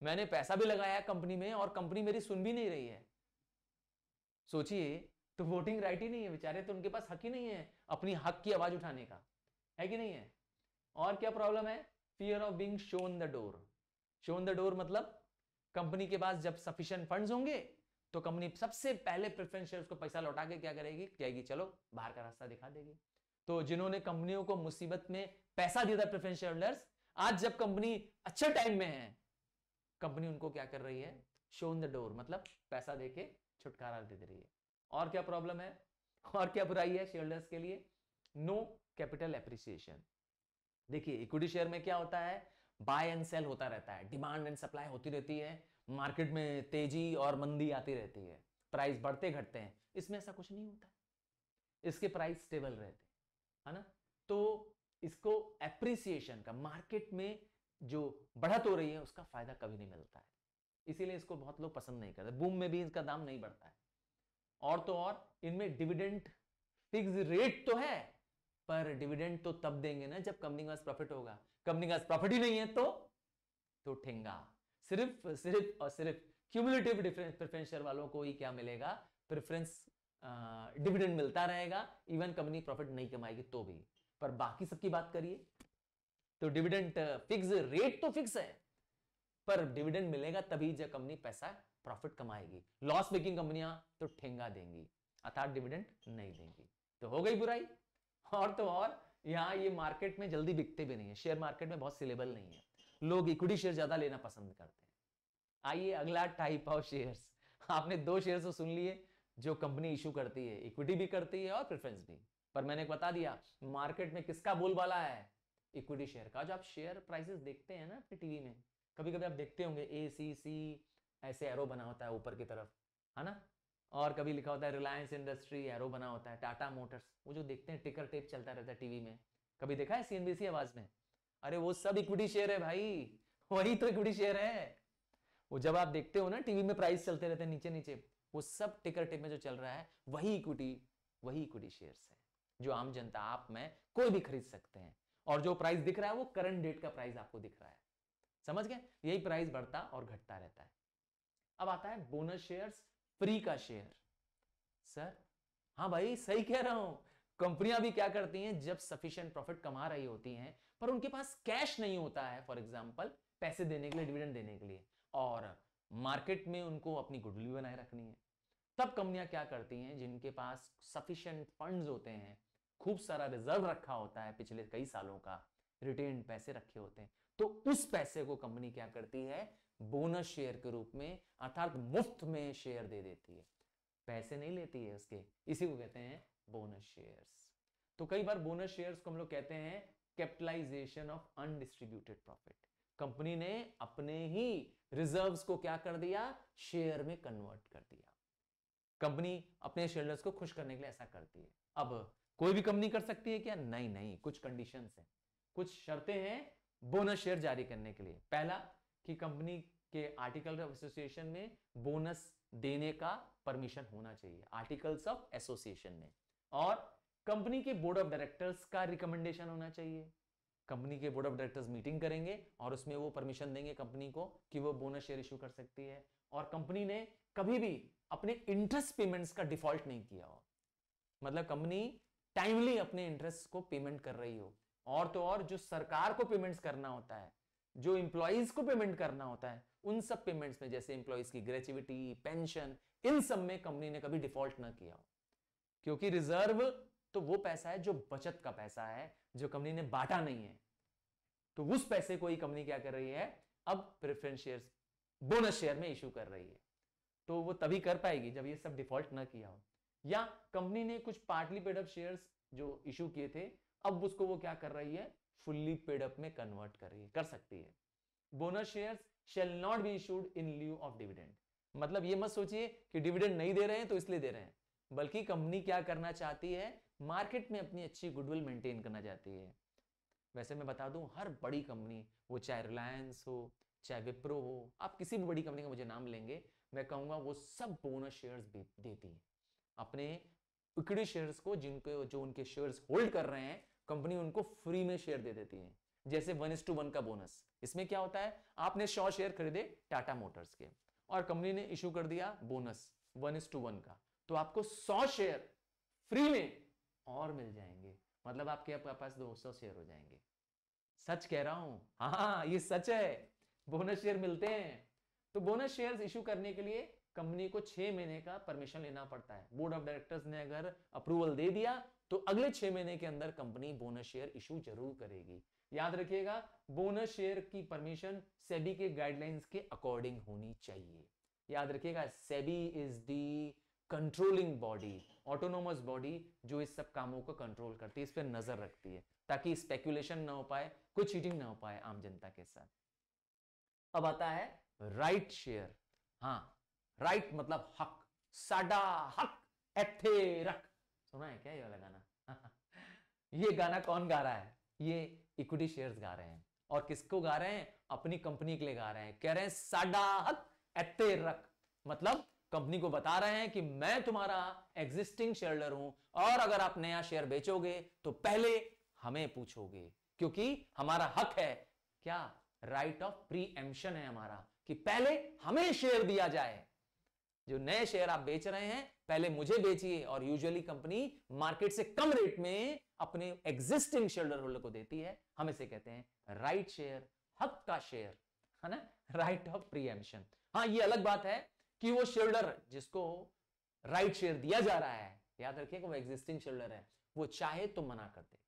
Speaker 1: मैंने पैसा भी लगाया कंपनी में और कंपनी मेरी सुन भी नहीं रही है। सोचिए, तो वोटिंग राइट ही नहीं है बेचारे, तो उनके पास हक ही नहीं है अपनी हक की आवाज उठाने का, है कि नहीं है? और क्या प्रॉब्लम है? Fear of being shown the door. Shown the door मतलब कंपनी के पास जब सफिशिएंट फंड्स होंगे तो कंपनी सबसे पहले प्रेफरेंस शेयर्स को पैसा लौटा के क्या करेगी? कहेगी चलो बाहर का रास्ता दिखा देगी। तो जिन्होंने कंपनियों को मुसीबत में पैसा दिया था प्रेफरेंस शेयर होल्डर्स, आज जब कंपनी अच्छे टाइम में है, कंपनी उनको क्या कर रही है? शोन द डोर मतलब पैसा देके छुटकारा दे रही है। और क्या प्रॉब्लम है, और क्या बुराई है शेयर होल्डर्स के लिए? No capital appreciation. देखिए, इक्विटी शेयर में क्या होता है? बाय एंड सेल होता रहता है, डिमांड एंड सप्लाई होती रहती है, मार्केट में तेजी और मंदी आती रहती है, प्राइस बढ़ते घटते हैं। इसमें ऐसा कुछ नहीं होता, इसके प्राइस स्टेबल रहते हैं, है ना। तो इसको एप्रिसिएशन का, मार्केट में जो बढ़त हो रही है उसका फायदा कभी नहीं मिलता है, इसीलिए इसको बहुत लोग पसंद नहीं करते। बूम में भी इसका दाम नहीं बढ़ता है। और तो और इनमें डिविडेंड फिक्स रेट तो है, पर डिविडेंड तो तब देंगे ना जब कंपनी के पास प्रॉफिट होगा। कंपनी के पास प्रॉफिट ही नहीं है तो ठेंगा। सिर्फ और सिर्फ क्यूमुलेटिव प्रेफरेंस शेयर वालों को ही क्या मिलेगा? प्रेफरेंस डिविडेंड मिलता रहेगा, इवन कंपनी प्रॉफिट नहीं कमाएगी तो भी। पर बाकी सबकी बात करिए तो डिविडेंड फिक्स रेट तो फिक्स है, पर डिविडेंड मिलेगा तभी जब कंपनी पैसा प्रॉफिट कमाएगी। लॉस मेकिंग कंपनियां तो ठेंगा देंगी, अर्थात डिविडेंड नहीं देंगी। तो हो गई बुराई। और तो और यहां ये मार्केट में जल्दी बिकते भी नहीं है, शेयर मार्केट में बहुत सेलेबल नहीं है, लोग इक्विटी शेयर ज्यादा लेना पसंद करते हैं। आइए, अगला टाइप ऑफ शेयर्स, आपने दो शेयर तो सुन लिए जो कंपनी इशू करती है, इक्विटी भी करती है और प्रेफरेंस भी। पर मैंने बता दिया मार्केट में किसका बोलबाला है, इक्विटी शेयर का। जो आप शेयर प्राइसेस देखते हैं ना अपने टीवी में, कभी कभी आप देखते होंगे ACC ऐसे एरो बना होता है ऊपर की तरफ, है ना, और कभी लिखा होता है रिलायंस इंडस्ट्री एरो बना होता है, टाटा मोटर्स, वो जो देखते हैं टिकर टेप चलता रहता है टीवी में, कभी देखा है CNBC आवाज में? अरे वो सब इक्विटी शेयर है भाई, वही तो इक्विटी शेयर है। वो जब आप देखते हो ना टीवी में प्राइस चलते रहते हैं नीचे नीचे, वो सब टिकर टेप में जो चल रहा है वही इक्विटी शेयर्स है जो आम जनता, आप में कोई भी खरीद सकते हैं। और जो प्राइस दिख रहा है वो करंट डेट का प्राइस आपको दिख रहा है, समझ गए? यही प्राइस बढ़ता और घटता रहता है। अब आता है बोनस शेयर्स, फ्री का शेयर। सर हाँ भाई सही कह रहा हूं, कंपनियां भी क्या करती हैं, जब सफिशिएंट प्रॉफिट कमा रही होती हैं पर उनके पास कैश नहीं होता है, फॉर एग्जांपल पैसे देने के लिए, डिविडेंड देने के लिए, और मार्केट में उनको अपनी गुडविल बनाए रखनी है, तब कंपनियां क्या करती हैं, जिनके पास सफिशिएंट फंड्स होते हैं, खूब सारा रिजर्व रखा होता है, पिछले कई सालों का रिटेन्ड पैसे रखे होते हैं, तो उस पैसे को कंपनी क्या करती है, बोनस शेयर के रूप में, अर्थात मुफ्त में शेयर दे देती है, पैसे नहीं लेती है उसके, इसी को कहते हैं बोनस शेयर्स। तो कई बार बोनस शेयर्स को हम लोग कहते हैं capitalisation of undistributed profit. Company ने अपने ही रिजर्व्स को क्या कर दिया, शेयर में कन्वर्ट कर दिया। कंपनी अपने शेयरहोल्डर्स को खुश करने के लिए ऐसा करती है। अब कोई भी कंपनी कर सकती है क्या? नहीं नहीं, कुछ कंडीशंस हैं, कुछ शर्तें हैं बोनस शेयर जारी करने के लिए। पहला कि कंपनी के आर्टिकल ऑफ एसोसिएशन में बोनस देने का परमिशन होना चाहिए, आर्टिकल्स ऑफ एसोसिएशन में, और कंपनी के बोर्ड ऑफ डायरेक्टर्स का रिकमेंडेशन होना चाहिए। कंपनी के बोर्ड ऑफ डायरेक्टर्स मीटिंग करेंगे और उसमें वो परमिशन देंगे कंपनी को कि वो बोनस शेयर इशू कर सकती है, और कंपनी ने कभी भी अपने इंटरेस्ट पेमेंट्स का डिफॉल्ट नहीं किया हो, मतलब कंपनी टाइमली अपने इंटरेस्ट को पेमेंट कर रही हो, और तो और जो सरकार को पेमेंट्स करना होता है, जो इंप्लॉइज को पेमेंट करना होता है, उन सब पेमेंट्स में, जैसे इंप्लॉइज की ग्रेच्युइटी, पेंशन, इन सब में कंपनी ने कभी डिफॉल्ट ना किया हो। क्योंकि रिजर्व तो वो पैसा है जो बचत का पैसा है, जो कंपनी ने बांटा नहीं है, तो उस पैसे को ही कंपनी क्या कर रही है, अब प्रेफरेंस शेयर्स, बोनस शेयर में इशू कर रही है। तो वो तभी कर पाएगी जब ये सब डिफॉल्ट ना किया हो, या कंपनी ने कुछ पार्टली पेड अप शेयर्स जो इशू किए थे, अब उसको वो क्या कर रही है, फुल्ली पेड अप में कन्वर्ट कर रही है, कर सकती है। Bonus shares shall not be issued in lieu of dividend, मतलब ये मत सोचिए कि डिविडेंड नहीं दे रहे हैं तो इसलिए दे रहे हैं, बल्कि कंपनी क्या करना चाहती है, मार्केट में अपनी अच्छी गुडविल मेंटेन करना चाहती है। वैसे मैं बता दूं, हर बड़ी कंपनी, वो चाहे रिलायंस हो, चाहे विप्रो हो, आप किसी भी बड़ी कंपनी का मुझे नाम लेंगे, मैं कहूंगा वो सब बोनस शेयर्स देती है अपने इक्विटी शेयर्स को, जिनको जो उनके शेयर्स होल्ड कर रहे हैं, कंपनी उनको फ्री में शेयर दे देती है, जैसे 1:1 का बोनस। इसमें क्या होता है, आपने 100 शेयर खरीदे टाटा मोटर्स के, और कंपनी ने इशू कर दिया बोनस 1:1 का, तो आपको 100 शेयर फ्री में और मिल जाएंगे, मतलब आपके पास 200 शेयर हो जाएंगे। सच कह रहा हूं, हाँ ये सच है, बोनस शेयर मिलते हैं। तो बोनस शेयर्स इशू करने के लिए कंपनी को 6 महीने का परमिशन लेना पड़ता है। बोर्ड ऑफ डायरेक्टर्स ने अगर अप्रूवल दे दिया तो अगले 6 महीने के अंदर कंपनी बोनस शेयर इशू जरूर करेगी। याद रखिएगा, बोनस शेयर की परमिशन सेबी के गाइडलाइंस के अकॉर्डिंग होनी चाहिए। याद रखिएगा, SEBI is the controlling body, autonomous body, जो इस सब कामों को कंट्रोल करती है, इस पर नजर रखती है, ताकि स्पेकुलेशन ना हो पाए, कुछ चीटिंग ना हो पाए आम जनता के साथ। अब आता है राइट शेयर। हाँ, राइट मतलब हक, साडा हक एथे रख, सुना है क्या ये वाला गाना? ये गाना कौन गा रहा है? ये इक्विटी शेयर्स गा रहे हैं, और किसको गा रहे हैं? अपनी कंपनी के लिए गा रहे हैं, कह रहे हैं साडा हक एथे रख, मतलब कंपनी को बता रहे हैं कि मैं तुम्हारा एग्जिस्टिंग शेयरहोल्डर हूं, और अगर आप नया शेयर बेचोगे तो पहले हमें पूछोगे, क्योंकि हमारा हक है, क्या, राइट ऑफ प्रीएम्प्शन है हमारा, कि पहले हमें शेयर दिया जाए। जो नए शेयर आप बेच रहे हैं पहले मुझे बेचिए, और यूजुअली कंपनी मार्केट से कम रेट में अपने एग्जिस्टिंग शेयर होल्डर को देती है, हम इसे कहते हैं राइट शेयर, हक का शेयर, है ना, राइट ऑफ प्रीएम्प्शन। हाँ, ये अलग बात है कि वो शेयर होल्डर जिसको राइट शेयर दिया जा रहा है, याद रखिएगा वो एग्जिस्टिंग शेयर होल्डर है, वो चाहे तो मना कर दे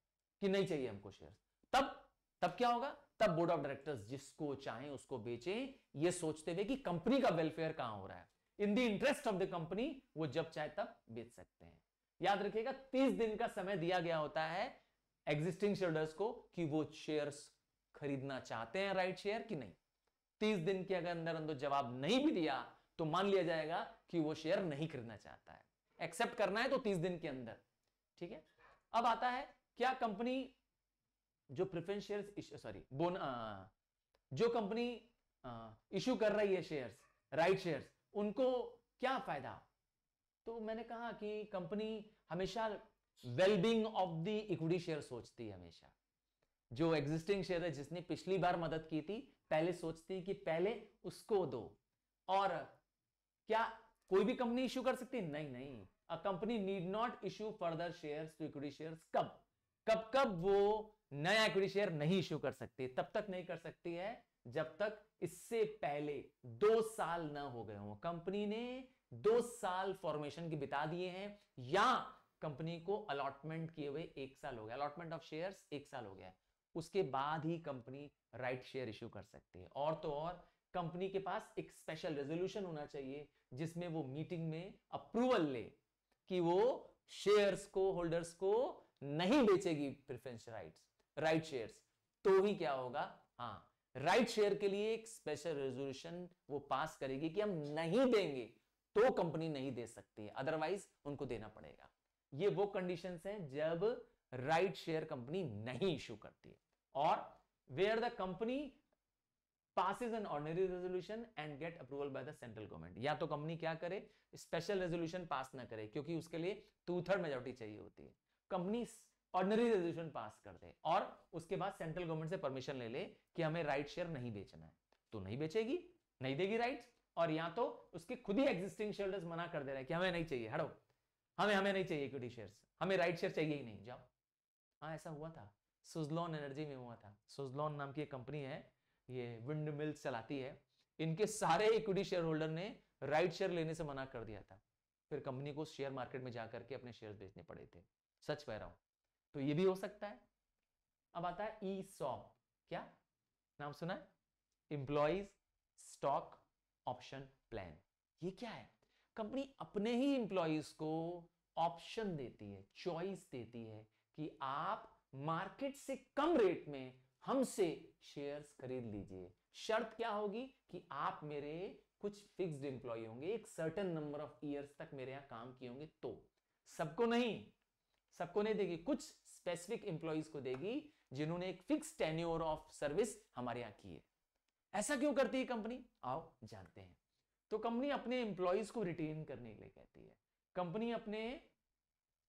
Speaker 1: कि नहीं चाहिए हमको शेयर, तब क्या होगा, तब बोर्ड ऑफ डायरेक्टर्स जिसको चाहे उसको बेचे, ये सोचते हुए कि कंपनी का वेलफेयर कहां हो रहा है, in the interest of the company वो जब चाहे तब बेच सकते हैं। याद रखिएगा 30 दिन का समय दिया गया होता है एग्जिस्टिंग शेयरहोल्डर्स को कि वो शेयर्स खरीदना चाहते हैं राइट शेयर कि नहीं। 30 दिन के अगर अंदर अंदर जवाब नहीं भी दिया तो मान लिया जाएगा कि वो शेयर नहीं खरीदना चाहता है। एक्सेप्ट करना है तो 30 दिन के अंदर, ठीक है। अब आता है क्या कंपनी जो प्रेफरेंस शेयर्स सॉरी जो कंपनी इशू कर रही है शेयर्स राइट शेयर्स, उनको क्या फायदा। तो मैंने कहा कि कंपनी हमेशा wellbeing of the equity share सोचती है। हमेशा जो एग्जिस्टिंग शेयर है जिसने पिछली बार मदद की थी पहले सोचती कि पहले उसको दो। और क्या कोई भी कंपनी इश्यू कर सकती है? नहीं नहीं, a company need not issue further shares to equity shares. कब कब कब वो नया इक्विटी शेयर नहीं इश्यू कर सकती? तब तक नहीं कर सकती है जब तक इससे पहले 2 साल ना हो गए हो। कंपनी ने 2 साल फॉर्मेशन के बिता दिए हैं या कंपनी को अलॉटमेंट किए हुए 1 साल हो गया, अलॉटमेंट ऑफ शेयर्स 1 साल हो गया, उसके बाद ही कंपनी राइट शेयर इश्यू कर सकती है। और तो और कंपनी के पास एक स्पेशल रेजोल्यूशन होना चाहिए जिसमें वो मीटिंग में अप्रूवल ले कि वो शेयर्स को होल्डर्स को नहीं बेचेगी प्रेफरेंस राइट शेयर्स। तो ही क्या होगा, हाँ राइट शेयर के लिए एक स्पेशल रेजोल्यूशन वो पास करेगी कि हम नहीं देंगे तो कंपनी नहीं दे सकती है, अदरवाइज उनको देना पड़ेगा। ये वो कंडीशंस हैं जब राइट शेयर कंपनी नहीं इश्यू करती है। और where the company passes an ordinary resolution and get approval by the central government, या तो कंपनी क्या करे स्पेशल रेजोल्यूशन पास ना करे क्योंकि उसके लिए 2/3 मेजॉरिटी चाहिए होती है। कंपनी ऑर्डिनरी रेजोल्यूशन पास कर दे और उसके बाद सेंट्रल गवर्नमेंट से परमिशन ले ले कि हमें राइट शेयर नहीं बेचना है, तो नहीं बेचेगी, नहीं देगी राइट्स। और या तो उसके खुद ही एग्जिस्टिंग शेयरहोल्डर्स मना कर दे रहे हैं कि हमें नहीं चाहिए, हटो, हमें नहीं चाहिए इक्विटी शेयर्स, हमें राइट शेयर चाहिए ही नहीं, जाओ। हाँ ऐसा हुआ था, सुजलॉन एनर्जी में हुआ था। सुजलॉन नाम की एक कंपनी है, ये विंड मिल्स चलाती है। इनके सारे इक्विटी शेयर होल्डर ने राइट शेयर लेने से मना कर दिया था, फिर कंपनी को शेयर मार्केट में जाकर के अपने शेयर बेचने पड़े थे, सच कह रहा हूं। तो ये भी हो सकता है। अब आता है ईसॉप, क्या नाम सुना है? Employees stock option plan. ये क्या है? कंपनी अपने ही एम्प्लॉइज को ऑप्शन देती है, चॉइस देती है कि आप मार्केट से कम रेट में हमसे शेयर्स खरीद लीजिए। शर्त क्या होगी कि आप मेरे कुछ फिक्स्ड एम्प्लॉय होंगे, एक सर्टेन नंबर ऑफ ईयर्स तक मेरे यहां काम किए होंगे। तो सबको नहीं देगी, कुछ स्पेसिफिक एम्प्लॉइज को देगी जिन्होंने एक फिक्स टेन्योर ऑफ सर्विस हमारे यहां की है। ऐसा क्यों करती है कंपनी? आओ जानते हैं। तो कंपनी अपने एम्प्लॉइज को रिटेन करने के लिए कहती है, कंपनी अपने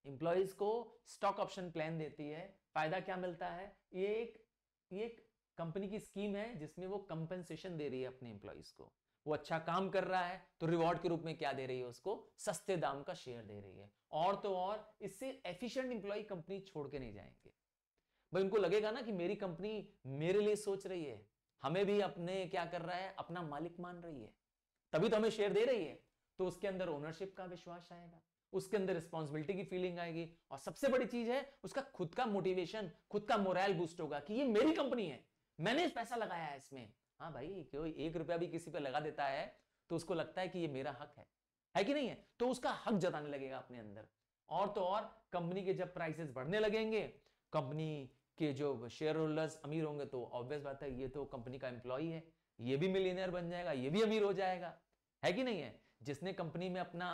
Speaker 1: एम्प्लॉइज को स्टॉक ऑप्शन प्लान देती है। फायदा क्या मिलता है? ये एक कंपनी की स्कीम है जिसमें वो कंपेंसेशन दे रही है अपने एम्प्लॉइज को। वो अच्छा काम कर रहा है तो रिवॉर्ड के रूप में क्या दे रही है? उसको सस्ते दाम का शेयर दे रही है। और तो और इससे एफिशिएंट एम्प्लॉय कंपनी छोड़ के नहीं जाएंगे। भाई उनको लगेगा ना कि मेरी कंपनी मेरे लिए सोच रही है, हमें भी अपने क्या कर रहा है, अपना मालिक मान रही है, तभी तो हमें शेयर दे रही है। तो उसके अंदर ओनरशिप का विश्वास आएगा, उसके अंदर रिस्पॉन्सिबिलिटी की फीलिंग आएगी, और सबसे बड़ी चीज है उसका खुद का मोटिवेशन, खुद का मोरल बूस्ट होगा कि ये मेरी कंपनी है, मैंने पैसा लगाया है इसमें। हाँ भाई, कोई 1 रुपया भी किसी पे लगा देता है तो उसको लगता है कि ये मेरा हक है कि नहीं है? तो उसका हक जताने लगेगा अपने अंदर। और तो और कंपनी के जब प्राइसेस बढ़ने लगेंगे, कंपनी के जो शेयर होल्डर्स अमीर होंगे, तो ऑब्वियस बात है ये तो कंपनी का एम्प्लॉई है, ये भी मिलियनियर बन जाएगा, ये भी अमीर हो जाएगा, है कि नहीं है? जिसने कंपनी में अपना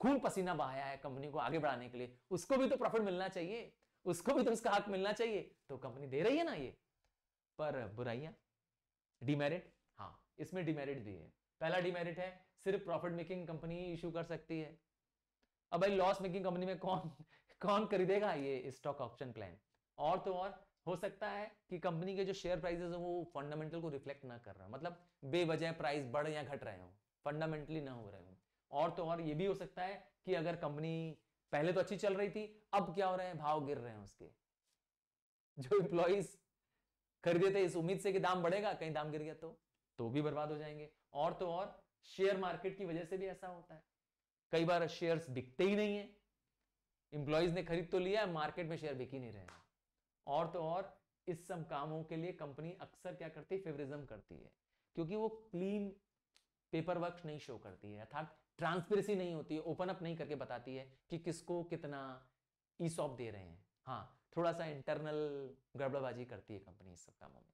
Speaker 1: खून पसीना बहाया है कंपनी को आगे बढ़ाने के लिए, उसको भी तो प्रॉफिट मिलना चाहिए, उसको भी तो उसका हक मिलना चाहिए। तो कंपनी दे रही है ना ये। पर बुराइयां, डिमेरिट, हाँ इसमें डिमेरिट भी है। पहला डिमेरिट है सिर्फ प्रॉफिट मेकिंग कंपनी इशू कर सकती है। अब भाई लॉस मेकिंग कंपनी में कौन खरीदेगा ये स्टॉक ऑप्शन प्लान? और तो और हो सकता है कि कंपनी के जो शेयर प्राइसेस हैं वो फंडामेंटल को रिफ्लेक्ट ना कर रहा, मतलब बेवजह प्राइस बढ़ या घट रहे हो, फंडामेंटली ना हो रहे हो। और तो और ये भी हो सकता है कि अगर कंपनी पहले तो अच्छी चल रही थी, अब क्या हो रहा है, भाव गिर रहे हैं उसके, जो एम्प्लॉइज खरीदे थे इस उम्मीद से कि दाम बढ़ेगा, कहीं दाम गिर गया तो भी बर्बाद हो जाएंगे। और तो और शेयर मार्केट की वजह से भी ऐसा होता है, कई बार शेयर्स बिकते ही नहीं है, एम्प्लॉइज ने खरीद तो लिया, मार्केट में शेयर बिक ही नहीं रहे हैं। और तो और इस सब कामों के लिए कंपनी अक्सर क्या करती है, फेवरिज्म करती है, क्योंकि वो क्लीन पेपर वर्क नहीं शो करती है, अर्थात ट्रांसपेरेंसी नहीं होती है, ओपन अप नहीं करके बताती है कि किसको कितना ईसॉप दे रहे हैं। हाँ, थोड़ा सा इंटरनल गड़बड़बाजी करती है कंपनी इस सब कामों में।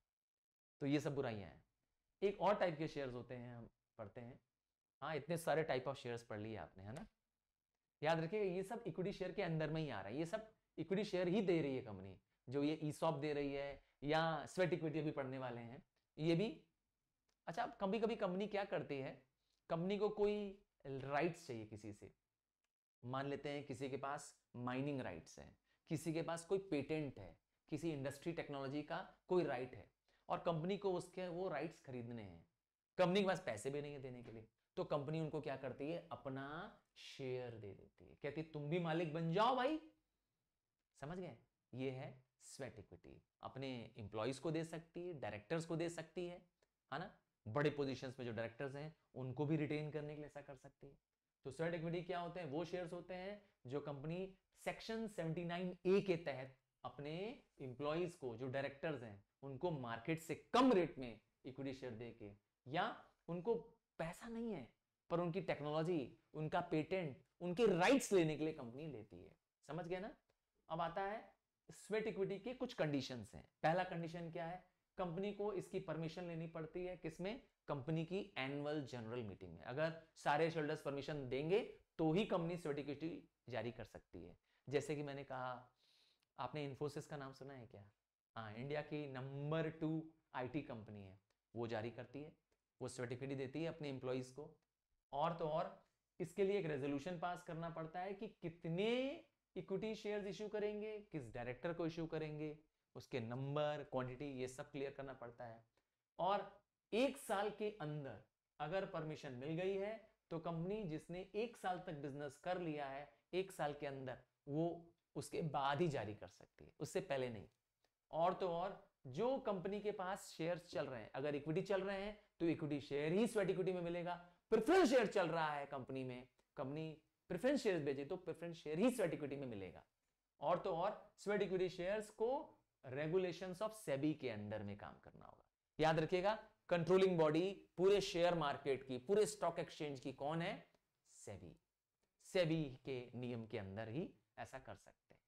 Speaker 1: तो ये सब बुराइयां हैं। एक और टाइप के शेयर्स होते हैं, हम पढ़ते हैं। हाँ, इतने सारे टाइप ऑफ शेयर्स पढ़ लिए आपने, है ना। याद रखिएगा, ये सब इक्विटी शेयर के अंदर में ही आ रहा है। ये सब इक्विटी शेयर ही दे रही है कंपनी, जो ये ईसॉप दे रही है या स्वेट इक्विटी भी पढ़ने वाले हैं ये भी। अच्छा, कभी कभी कंपनी क्या करती है, कंपनी को कोई राइट्स चाहिए किसी से। मान लेते हैं किसी के पास माइनिंग राइट्स है, किसी के पास कोई पेटेंट है, किसी इंडस्ट्री टेक्नोलॉजी का कोई राइट है, और कंपनी को उसके वो राइट्स खरीदने हैं। कंपनी के पास पैसे भी नहीं है देने के लिए, तो कंपनी उनको क्या करती है, अपना शेयर दे देती है, कहती है तुम भी मालिक बन जाओ भाई। समझ गए, ये है स्वेट इक्विटी। अपने इंप्लॉइज को दे सकती है, डायरेक्टर्स को दे सकती है ना। बड़े पोजीशंस पे जो डायरेक्टर्स हैं उनको भी रिटेन करने के लिए ऐसा कर सकती है। तो स्वेट इक्विटी क्या होते हैं, वो शेयर्स होते हैं जो कंपनी सेक्शन 79A के तहत अपने इंप्लॉइज को, जो डायरेक्टर्स हैं, उनको मार्केट से कम रेट में इक्विटी शेयर दे के, या उनको पैसा नहीं है पर उनकी टेक्नोलॉजी, उनका पेटेंट, उनके राइट्स लेने के लिए कंपनी लेती है। समझ गए ना। अब आता है स्वेट इक्विटी के कुछ कंडीशंस हैं। पहला कंडीशन क्या है, कंपनी को इसकी परमिशन लेनी पड़ती है, किसमें, कंपनी की एनुअल जनरल मीटिंग में। अगर सारे शेयरहोल्डर्स परमिशन देंगे तो ही कंपनी स्वेट इक्विटी जारी कर सकती है। जैसे कि मैंने कहा, आपने इन्फोसिस का नाम सुना है क्या। हाँ, इंडिया की नंबर 2 IT कंपनी है, वो जारी करती है, वो स्वेट इक्विटी देती है अपने एम्प्लॉइज को। और तो और इसके लिए एक रेजोल्यूशन पास करना पड़ता है कि कितने इक्विटी शेयर्स इश्यू करेंगे, किस डायरेक्टर को इश्यू करेंगे, उसके नंबर, क्वांटिटी, ये सब क्लियर करना पड़ता है। और 1 साल के अंदर अगर परमिशन मिल गई है तो कंपनी जिसने 1 साल तक बिजनेस कर लिया है, 1 साल के अंदर वो उसके बाद ही जारी कर सकती है, उससे पहले नहीं। और तो और जो कंपनी के पास शेयर्स चल रहे हैं, अगर इक्विटी चल रहे हैं तो इक्विटी शेयर ही स्वेट इक्विटी में मिलेगा। प्रेफरेंस शेयर चल रहा है कंपनी में, कंपनी प्रेफरेंस शेयर्स बेचे तो प्रेफरेंस शेयर ही स्वेट इक्विटी में मिलेगा। और तो और स्वेट इक्विटी शेयर्स को रेगुलेशंस ऑफ सेबी के अंडर में काम करना होगा। याद रखिएगा, कंट्रोलिंग बॉडी पूरे शेयर मार्केट की, पूरे स्टॉक एक्सचेंज की कौन है, सेबी। सेबी के नियम के अंदर ही ऐसा कर सकते हैं।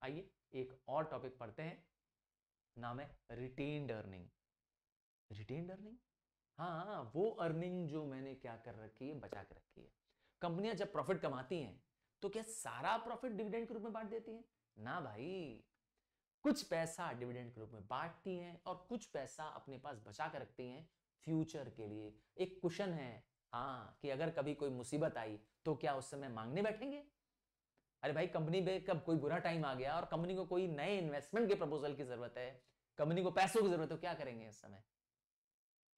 Speaker 1: आइए एक और टॉपिक पढ़ते हैं, नाम है रिटेन्ड अर्निंग। रिटेन्ड अर्निंग, हाँ, वो अर्निंग जो मैंने क्या कर रखी है, बचा के रखी है। कंपनियां जब प्रॉफिट कमाती हैं तो क्या सारा प्रॉफिट डिविडेंड के रूप में बांट देती हैं, ना भाई। कुछ पैसा डिविडेंड के रूप में बांटती हैं और कुछ पैसा अपने पास बचा कर रखती हैं फ्यूचर के लिए। एक कुशन है, हाँ, कि अगर कभी कोई मुसीबत आई तो क्या उस समय मांगने बैठेंगे। अरे भाई, कंपनी में कब कोई बुरा टाइम आ गया और कंपनी को कोई नए इन्वेस्टमेंट के प्रपोजल की जरूरत है, कंपनी को पैसों की जरूरत है, तो क्या करेंगे इस समय।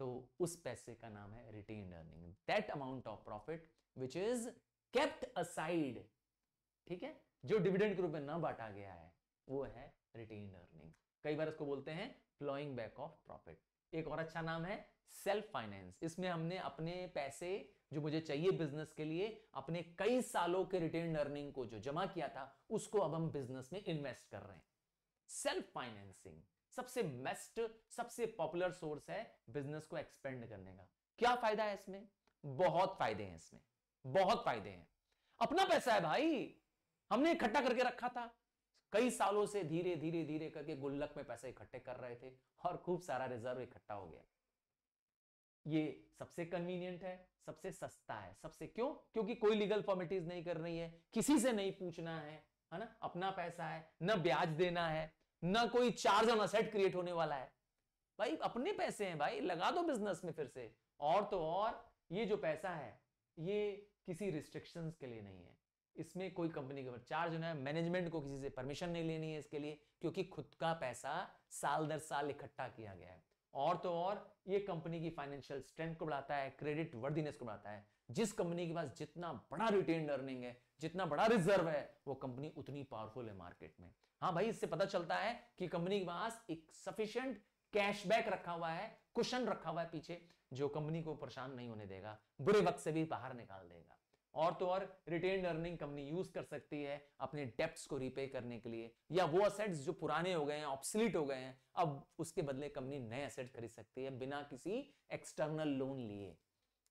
Speaker 1: तो उस पैसे का नाम है retained earning, that amount of profit which is kept aside, ठीक है, जो डिविडेंड के रूप में ना बांटा गया है, वो है रिटेन्ड अर्निंग। कई बार इसको बोलते हैं फ्लोइंग बैक ऑफ प्रॉफिट। एक और अच्छा नाम है सेल्फ फाइनेंस। इसमें हमने अपने पैसे जो मुझे चाहिए बिजनेस के लिए, अपने कई सालों के रिटेन्ड अर्निंग को जो जमा किया था, उसको अब हम बिजनेस में इन्वेस्ट कर रहे हैं। सेल्फ फाइनेंसिंग सबसे बेस्ट, सबसे पॉपुलर सोर्स है बिजनेस को एक्सपेंड करने का। क्या फायदा है इसमें, बहुत फायदे हैं इसमें, बहुत फायदे हैं। अपना पैसा है भाई, हमने इकट्ठा करके रखा था, कई सालों से धीरे धीरे धीरे करके गुल्लक में पैसे इकट्ठे कर रहे थे और खूब सारा रिजर्व इकट्ठा हो गया। ये सबसे कन्वीनियंट है, सबसे सस्ता है, सबसे, क्यों, क्योंकि कोई लीगल फॉर्मेलिटीज नहीं कर रही है, किसी से नहीं पूछना है ना, अपना पैसा है, ना ब्याज देना है, ना कोई चार्ज ऑन असेट क्रिएट होने वाला है। भाई अपने पैसे हैं भाई, लगा दो बिजनेस में फिर से। और तो और ये जो पैसा है ये किसी रिस्ट्रिक्शंस के लिए नहीं है, इसमें कोई कंपनी के ऊपर चार्ज होना है, मैनेजमेंट को किसी से परमिशन नहीं लेनी है इसके लिए, क्योंकि खुद का पैसा साल दर साल इकट्ठा किया गया है। और तो और ये कंपनी की फाइनेंशियल स्ट्रेंथ को बढ़ाता है, क्रेडिट वर्दीनेस को बढ़ाता है। जिस कंपनी के पास जितना बड़ा रिटेन्ड अर्निंग है, जितना बड़ा रिजर्व है, वो कंपनी उतनी पावरफुल है मार्केट में। हाँ भाई, इससे पता चलता है कि कंपनी के पास एक सफिशिएंट कैशबैक रखा हुआ है, कुशन रखा हुआ है पीछे, जो कंपनी को परेशान नहीं होने देगा, बुरे वक्त से भी बाहर निकाल देगा। और तो और रिटेन्ड अर्निंग कंपनी यूज कर सकती है अपने डेब्ट्स को रीपे करने के लिए, या वो असेट्स जो पुराने हो गए हैं, ऑब्सोलीट हो गए हैं, अब उसके बदले कंपनी नए असेट खरीद सकती है बिना किसी एक्सटर्नल लोन लिए।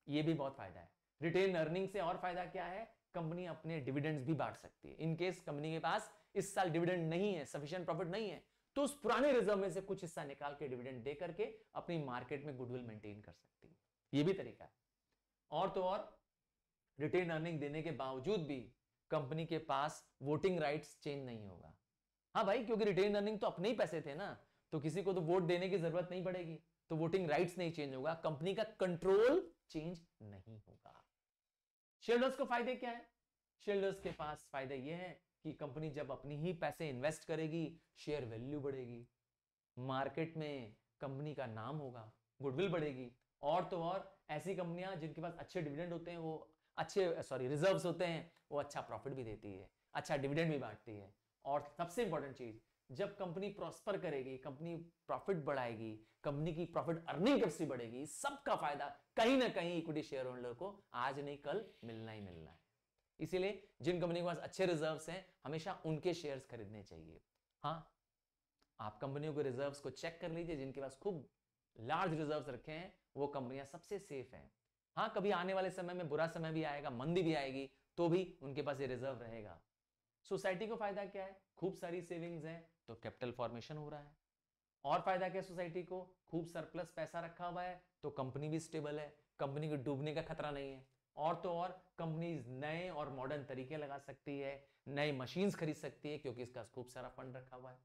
Speaker 1: ये भी बहुत फायदा है। रिटेन अर्निंग से और फायदा क्या है, कंपनी अपने डिविडेंड्स भी बांट सकती है। इन केस कंपनी के पास इस साल डिविडेंड नहीं है, सफिशिएंट प्रॉफिट नहीं है, तो उस पुराने रिजर्व में से कुछ हिस्सा निकाल के डिविडेंड दे करके अपनी मार्केट में गुडविल मेंटेन कर सकती है। ये भी तरीका है। और तो और रिटेन अर्निंग देने के बावजूद भी कंपनी के पास वोटिंग राइट्स चेंज नहीं होगा। हाँ भाई, क्योंकि रिटेन अर्निंग तो अपने ही पैसे थे ना, तो किसी को तो वोट देने की जरूरत नहीं पड़ेगी, तो वोटिंग राइट्स नहीं चेंज होगा, कंपनी का कंट्रोल चेंज नहीं होगा। शेयरहोल्डर्स को फायदे क्या है? शेयरहोल्डर्स के पास फायदे ये है कि कंपनी जब अपनी ही पैसे इन्वेस्ट करेगी, शेयर वैल्यू बढ़ेगी, मार्केट में कंपनी का नाम होगा, गुडविल बढ़ेगी। और तो और ऐसी कंपनियां जिनके पास अच्छे डिविडेंड होते हैं, वो रिजर्व्स होते हैं, वो अच्छा प्रॉफिट भी देती है, अच्छा डिविडेंड भी बांटती है। और सबसे इंपॉर्टेंट चीज, जब कंपनी प्रॉस्पर करेगी, कंपनी प्रॉफिट बढ़ाएगी, कंपनी की प्रॉफिट अर्निंग कैपेसिटी बढ़ेगी, सबका फायदा कहीं ना कहीं इक्विटी शेयर होल्डर को आज नहीं कल मिलना ही मिलना है। इसीलिए जिन कंपनी के पास अच्छे रिजर्व्स हैं, हमेशा उनके शेयर्स खरीदने चाहिए। हाँ, आप कंपनियों के रिजर्व्स को चेक कर लीजिए, जिनके पास खूब लार्ज रिजर्व्स रखे हैं, वो कंपनियां सबसे सेफ हैं। हाँ, कभी आने वाले समय में बुरा समय भी आएगा, मंदी भी आएगी, तो भी उनके पास ये रिजर्व रहेगा। सोसाइटी को फायदा क्या है? खूब सारी सेविंग्स हैं, तो कैपिटल फॉर्मेशन हो रहा है। और फायदा क्या सोसाइटी को? खूब सरप्लस पैसा रखा हुआ है, तो कंपनी भी स्टेबल है, कंपनी को डूबने का खतरा नहीं है। और तो और कंपनी नए और मॉडर्न तरीके लगा सकती है, नई मशीन्स खरीद सकती है, क्योंकि इसका खूब सारा फंड रखा हुआ है।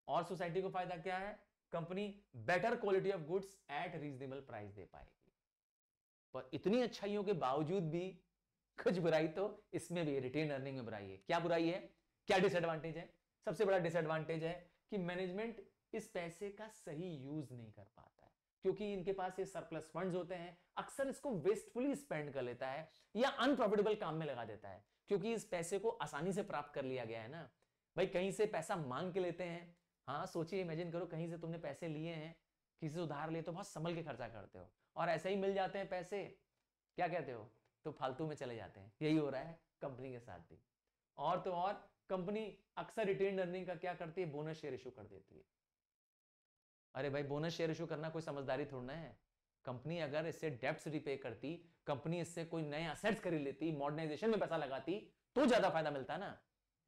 Speaker 1: और सोसाइटी को फायदा क्या है? Company better quality of goods at reasonable price दे पाएगी। पर इतनी अच्छाइयों के बावजूद भी कुछ बुराई तो इसमें भी, रिटेन अर्निंग में बुराई है। क्या बुराई है, क्या डिसएडवांटेज है? सबसे बड़ा डिसएडवांटेज है कि मैनेजमेंट इस पैसे का सही यूज नहीं कर पाता है, क्योंकि इनके पास ये सरप्लस फंड्स होते हैं, अक्सर इसको वेस्टफुली स्पेंड कर लेता है या अनप्रॉफिटेबल काम में लगा देता है, क्योंकि इस पैसे को आसानी से प्राप्त कर लिया गया है ना भाई। कहीं से पैसा मांग के लेते हैं, हाँ सोचिए, इमेजिन करो कहीं से तुमने पैसे लिए हैं, किसी से उधार लिए, तो बहुत संभल के खर्चा करते हो, और ऐसे ही मिल जाते हैं पैसे, क्या कहते हो, तो फालतू में चले जाते हैं। यही हो रहा है कंपनी के साथ भी। और तो और कंपनी अक्सर रिटेन अर्निंग का क्या करती है, बोनस शेयर इशू कर देती है। अरे भाई, बोनस शेयर इशू करना कोई समझदारी थोड़ा है। कंपनी अगर इससे डेब्ट्स रिपे करती, कंपनी इससे कोई नए असेट्स खरीद लेती, मॉडर्नाइजेशन में पैसा लगाती, तो ज्यादा फायदा मिलता ना।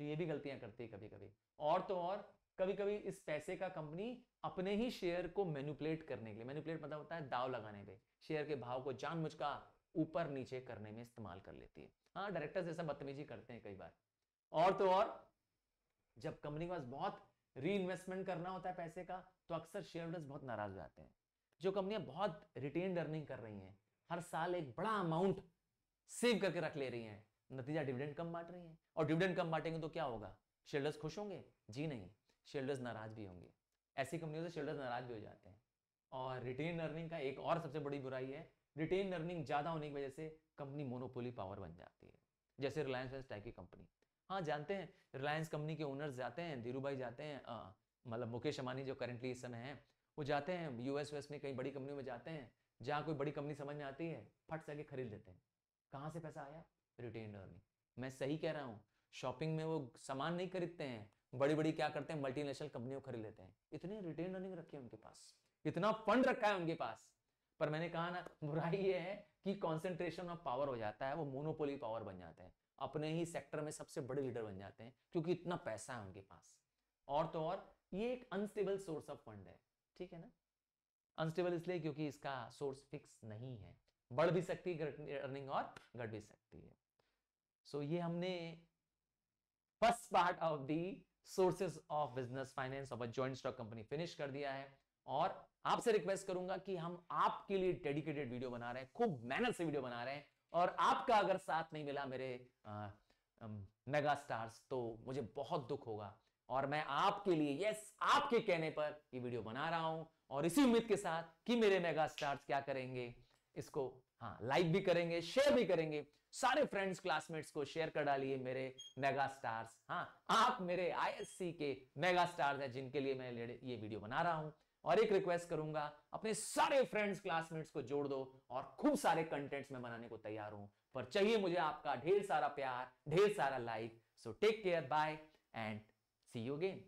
Speaker 1: तो ये भी गलतियां करती है कभी कभी। और तो और कभी कभी इस पैसे का कंपनी अपने ही शेयर को मैनिपुलेट करने के लिए, मैनिपुलेट मतलब होता है दाव लगाने पे, शेयर के भाव को जानबूझ का ऊपर नीचे करने में इस्तेमाल कर लेती है। हाँ, डायरेक्टर्स ऐसा बदतमीजी करते हैं कई बार। और तो और जब कंपनी के पास बहुत री इन्वेस्टमेंट करना होता है पैसे का, तो अक्सर शेयर होल्डर्स बहुत नाराज हो जाते हैं। जो कंपनियां बहुत रिटेन अर्निंग कर रही हैं, हर साल एक बड़ा अमाउंट सेव करके रख ले रही हैं, नतीजा डिविडेंड कम बांट रही हैं। और डिविडेंड कम बांटेंगे तो क्या होगा, शेयरहोल्डर्स खुश होंगे? जी नहीं, शेयरहोल्डर्स नाराज भी होंगे। ऐसी कंपनियों से शेयरहोल्डर्स नाराज भी हो जाते हैं। और रिटेन अर्निंग का एक और सबसे बड़ी बुराई है, रिटेन अर्निंग ज्यादा होने की वजह से कंपनी मोनोपोली पावर बन जाती है। जैसे रिलायंस टाइप की कंपनी, हाँ जानते हैं, रिलायंस कंपनी के ओनर्स जाते हैं, धीरू भाई जाते हैं, मतलब मुकेश अंबानी जो करंटली इस समय है, वो जाते हैं यूएस में कई बड़ी कंपनियों में जाते हैं, जहां कोई बड़ी कंपनी समझ में आती है, फट से आके खरीद लेते हैं। कहां से पैसा आया? Retained earning. मैं सही कह रहा हूं, शॉपिंग में वो सामान नहीं खरीदते हैं, बड़ी बड़ी क्या करते हैं, मल्टीनेशनल कंपनियों खरीद लेते हैं। इतनी रिटेन अर्निंग रखी है उनके पास, इतना फंड रखा है उनके पास। पर मैंने कहा ना, बुराई ये है कि कॉन्सेंट्रेशन ऑफ पावर हो जाता है, वो मोनोपोली पावर बन जाते हैं, अपने ही सेक्टर में सबसे बड़े लीडर बन जाते हैं, क्योंकि इतना पैसा है उनके पास। और तो और ये एक अनस्टेबल सोर्स ऑफ फंड है, ठीक है ना। अनस्टेबल इसलिए क्योंकि इसका सोर्स फिक्स नहीं है, बढ़ भी सकती है अर्निंग और घट भी सकती है। सो ये हमने first part of the sources of business finance of a joint stock company finish कर दिया है। और आपसे रिक्वेस्ट करूंगा कि हम आपके लिए डेडिकेटेड वीडियो बना रहे हैं, खूब मेहनत से वीडियो बना रहे हैं, और आपका अगर साथ नहीं मिला मेरे मेगा स्टार्स, तो मुझे बहुत दुख होगा। और मैं आपके लिए, यस आपके कहने पर ये वीडियो बना रहा हूं, और इसी उम्मीद के साथ कि मेरे मेगा स्टार्स क्या करेंगे, इसको हाँ लाइक भी करेंगे, शेयर भी करेंगे, सारे फ्रेंड्स क्लासमेट्स को शेयर कर डालिए मेरे मेगा स्टार्स। हाँ, आप मेरे आईएससी के मेगा स्टार्स हैं, जिनके लिए मैं ये वीडियो बना रहा हूं। और एक रिक्वेस्ट करूंगा, अपने सारे फ्रेंड्स क्लासमेट्स को जोड़ दो, और खूब सारे कंटेंट्स में बनाने को तैयार हूं, पर चाहिए मुझे आपका ढेर सारा प्यार, ढेर सारा like. So take care, bye and see you again.